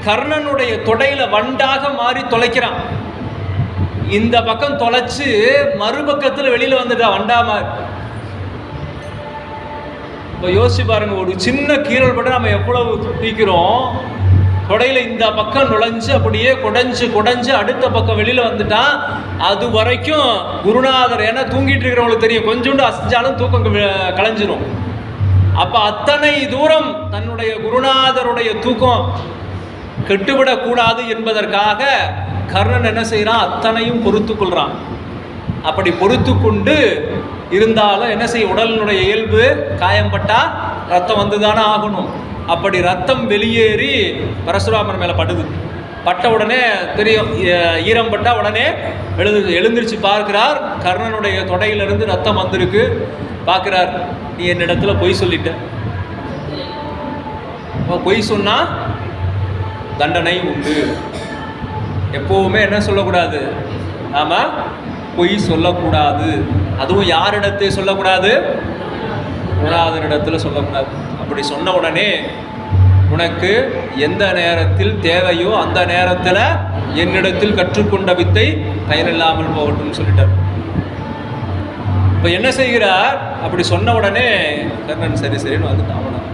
கர்ணனுடைய தொடையில வண்டாக மாறி தொலைக்கிறான். இந்த பக்கம் தொலைச்சு மறுபக்கத்தில் வெளியில வந்துட்டான் வண்டா மாதிரி. இப்போ யோசிச்சு பாருங்க, ஒரு சின்ன கீரல் பட்டு நம்ம எவ்வளவு தூக்கிறோம். தொடையில இந்த பக்கம் நுழைஞ்சு அப்படியே குடைஞ்சு அடுத்த பக்கம் வெளியில வந்துட்டான். அது வரைக்கும் குருநாதர், ஏன்னா தூங்கிட்டு இருக்கிறவங்களுக்கு தெரியும், கொஞ்சோண்டு அசைஞ்சாலும் தூக்கம் கலைஞ்சிரும். அப்ப அத்தனை தூரம் தன்னுடைய குருநாதருடைய தூக்கம் கெட்டுவிடக்கூடாது என்பதற்காக கர்ணன் என்ன செய்யறான், அத்தனையும் பொறுத்து கொள்றான். அப்படி பொறுத்து கொண்டு இருந்தாலும் என்ன செய்ய, உடலினுடைய இயல்பு காயம்பட்டா ரத்தம் வந்துதானே ஆகணும். அப்படி ரத்தம் வெளியேறி பரசுராமர் மேலே படுது. பட்ட உடனே தெரியும், ஈரம் பட்டா உடனே எழுந்திருச்சு பார்க்கிறார், கர்ணனுடைய தொடையிலிருந்து ரத்தம் வந்திருக்கு. பார்க்கிறார், நீ என்னிடத்துல பொய் சொல்லிட்ட, பொய் சொன்னா தண்டனை உண்டு. எப்பவுமே என்ன சொல்லக்கூடாது, நாம பொய் சொல்லக்கூடாது. அதுவும் யாரிடத்தை சொல்லக்கூடாது, குருநாதரிடத்துல சொல்லக்கூடாது. அப்படி சொன்ன உடனே உனக்கு எந்த நேரத்தில் தேவையோ அந்த நேரத்தில் என்னிடத்தில் கற்றுக்கொண்ட வித்தை பயனில்லாமல் போகட்டும் சொல்லிட்டார். இப்போ என்ன செய்கிறார், அப்படி சொன்ன உடனே கர்ணன் சரி சரின்னு வந்து தாவணம்.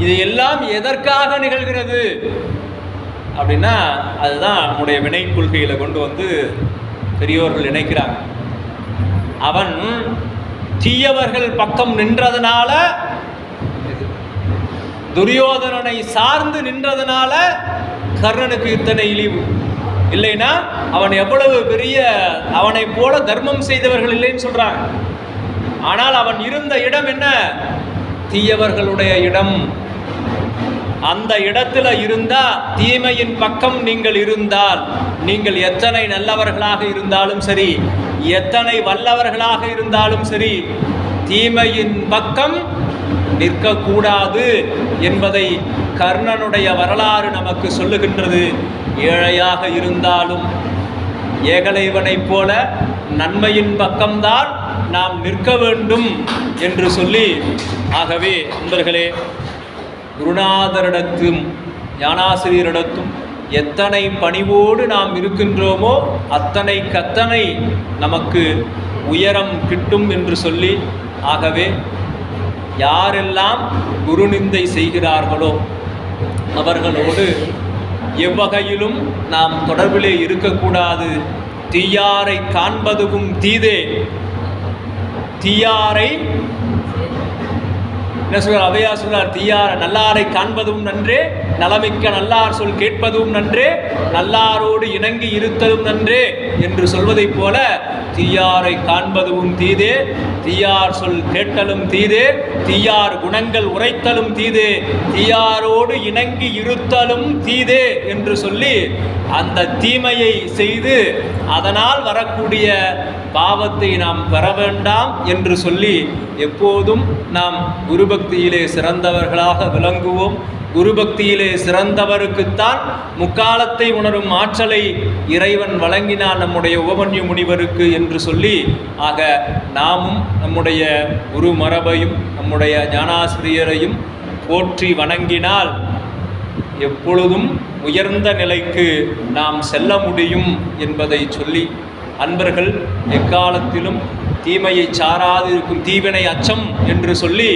இது எல்லாம் எதற்காக நிகழ்கிறது அப்படின்னா, அதுதான் நம்முடைய வினை கொள்கையில கொண்டு வந்து பெரியோர்கள் நினைக்கிறாங்க. அவன் தீயவர்கள் பக்கம் நின்றதுனால, துரியோதனனை சார்ந்து நின்றதுனால கர்ணனுக்கு இத்தனை இழிவு. இல்லைன்னா அவன் எவ்வளவு பெரிய, அவனை போல தர்மம் செய்தவர்கள் இல்லைன்னு சொல்றாங்க. ஆனால் அவன் இருந்த இடம் என்ன, தீயவர்களுடைய இடம். அந்த இடத்துல இருந்தா, தீமையின் பக்கம் நீங்கள் இருந்தால், நீங்கள் எத்தனை நல்லவர்களாக இருந்தாலும் சரி, எத்தனை வல்லவர்களாக இருந்தாலும் சரி, தீமையின் பக்கம் நிற்கக்கூடாது என்பதை கர்ணனுடைய வரலாறு நமக்கு சொல்லுகின்றது. ஏழையாக இருந்தாலும் ஏகலைவனைப் போல நன்மையின் பக்கம்தான் நாம் நிற்க வேண்டும் என்று சொல்லி, ஆகவே நண்பர்களே, குருநாதரிடத்தும் ஞானாசிரியரிடத்தும் எத்தனை பணிவோடு நாம் இருக்கின்றோமோ அத்தனை நமக்கு உயரம் கிட்டும் என்று சொல்லி, ஆகவே யாரெல்லாம் குருநிந்தை செய்கிறார்களோ அவர்களோடு எவ்வகையிலும் நாம் தொடர்பிலே இருக்கக்கூடாது. தீயாரை காண்பதுவும் தீதே, தீயாரை என்ன சொல்றார், அவையா சொல்றார், தீயார் நல்லாரை காண்பதும் நன்றே, நலமிக்க நல்லார் சொல் கேட்பதும் நன்றே, நல்லாரோடு இணங்கி இருத்ததும் நன்றே என்று சொல்வதைப் போல, தீயாரை காண்பதும் தீதே, தீயார் சொல் கேட்டலும் தீதே, தீயார் குணங்கள் உரைத்தலும் தீதே, தீயாரோடு இணங்கி இருத்தலும் தீதே என்று சொல்லி, அந்த தீமையை செய்து அதனால் வரக்கூடிய பாவத்தை நாம் பெற வேண்டாம் என்று சொல்லி, எப்போதும் நாம் குருபக்தியிலே சிறந்தவர்களாக விளங்குவோம். குருபக்தியிலே சிறந்தவருக்குத்தான் முக்காலத்தை உணரும் ஆற்றலை இறைவன் வழங்கினான் நம்முடைய உபமன்யு முனிவருக்கு என்று சொல்லி, ஆக நாமும் நம்முடைய குரு மரபையும் நம்முடைய ஞானாசிரியரையும் போற்றி வணங்கினால் எப்பொழுதும் உயர்ந்த நிலைக்கு நாம் செல்ல முடியும் என்பதை சொல்லி, அன்பர்கள் எக்காலத்திலும் தீமையை சாராது இருக்கும் தீவினை அச்சம் என்று சொல்லி,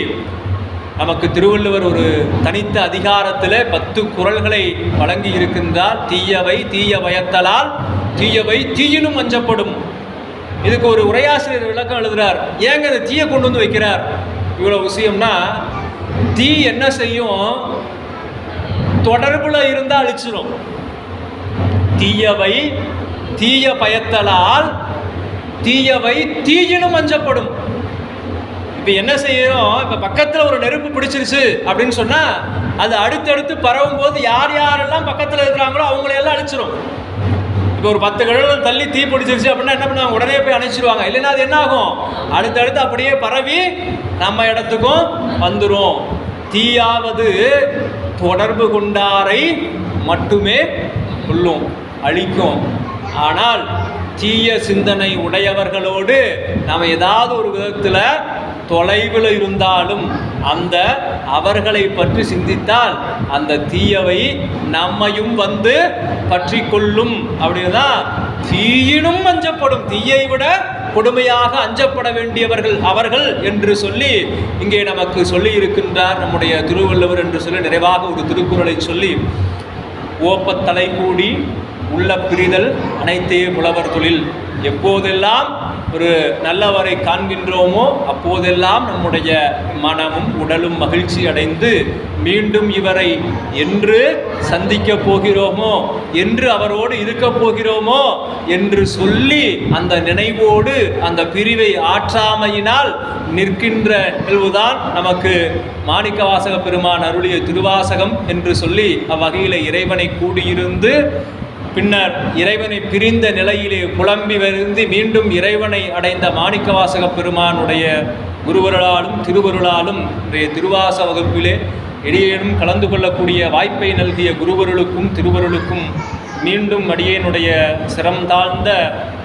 நமக்கு திருவள்ளுவர் ஒரு தனித்த அதிகாரத்தில் 10 குறள்களை வழங்கி இருக்கின்றார். தீயவை தீய பயத்தலால் தீயவை தீயினும் அஞ்சப்படும். இதுக்கு ஒரு உரையாசிரியர் விளக்கம் எழுதுகிறார். ஏங்க இந்த தீயை கொண்டு வந்து வைக்கிறார் இவ்வளோ விஷயம்னா, தீ என்ன செய்யும், தொடர்புல இருந்தால் அழிச்சிடும். தீயவை தீய பயத்தலால் தீயவை தீயினும் அஞ்சப்படும். இப்போ என்ன செய்யணும், இப்போ பக்கத்தில் ஒரு நெருப்பு பிடிச்சிருச்சு அப்படின்னு சொன்னால், அது அடுத்தடுத்து பரவும் போது யார் யாரெல்லாம் பக்கத்தில் இருக்கிறாங்களோ அவங்களையெல்லாம் அழிச்சிடும். இப்போ ஒரு 10 கழகம் தள்ளி தீ பிடிச்சிருச்சு அப்படின்னா என்ன பண்ணுவாங்க, உடனே போய் அணைச்சிடுவாங்க. இல்லைன்னா அது என்ன ஆகும், அடுத்தடுத்து அப்படியே பரவி நம்ம இடத்துக்கும் வந்துடும். தீயாவது தொடர்பு கொண்டாரை மட்டுமே கொல்லும், அழிக்கும். ஆனால் தீய சிந்தனை உடையவர்களோடு நாம் ஏதாவது ஒரு விதத்தில் தொலைவில் இருந்தாலும் அந்த அவர்களை பற்றி சிந்தித்தால் அந்த தீயவை நம்மையும் வந்து பற்றி கொள்ளும். அப்படின்னுதான் தீயினும் அஞ்சப்படும், தீயை விட கொடுமையாக அஞ்சப்பட வேண்டியவர்கள் அவர்கள் என்று சொல்லி இங்கே நமக்கு சொல்லி இருக்கின்றார் நம்முடைய திருவள்ளுவர் என்று சொல்லி நிறைவாக ஒரு திருக்குறளை சொல்லி, ஓப்பத்தலை கூடி உள்ள பிரிதல் அனைத்தே புலவர் தொழில். எப்போதெல்லாம் ஒரு நல்லவரை காண்கின்றோமோ அப்போதெல்லாம் நம்முடைய மனமும் உடலும் மகிழ்ச்சி அடைந்து மீண்டும் இவரை என்று சந்திக்க போகிறோமோ, என்று அவரோடு இருக்க போகிறோமோ என்று சொல்லி அந்த நினைவோடு அந்த பிரிவை ஆற்றாமையினால் நிற்கின்ற நிகழ்வுதான் நமக்கு மாணிக்கவாசக பெருமான் அருளிய திருவாசகம் என்று சொல்லி அவ்வகையில் இறைவனை கூடியிருந்து பின்னர் இறைவனை பிரிந்த நிலையிலே புலம்பி வருந்தி மீண்டும் இறைவனை அடைந்த மாணிக்கவாசக பெருமானுடைய குருவருளாலும் திருவருளாலும் இன்றைய திருவாச வகுப்பிலே இடையேனும் கலந்து கொள்ளக்கூடிய வாய்ப்பை நல்கிய குருவருளுக்கும் திருவருளுக்கும் மீண்டும் அடியேனுடைய சிரம் தாழ்ந்த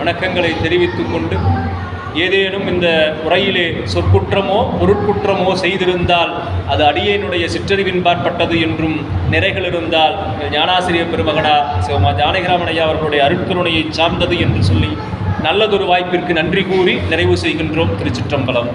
வணக்கங்களை தெரிவித்து கொண்டு, ஏதேனும் இந்த உரையிலே சொற்குற்றமோ பொருட்குற்றமோ செய்திருந்தால் அது அடியேனுடைய சிற்றறிவின்பாற்பட்டது என்றும் நிறைகள் இருந்தால் ஞானாசிரியர் பெருமகனா சிவமா ஜானகிராமன் ஐயா அவர்களுடைய அருட்கருணையை சார்ந்தது என்று சொல்லி நல்லதொரு வாய்ப்பிற்கு நன்றி கூறி நிறைவு செய்கின்றோம். திருச்சிற்றம்பலம்.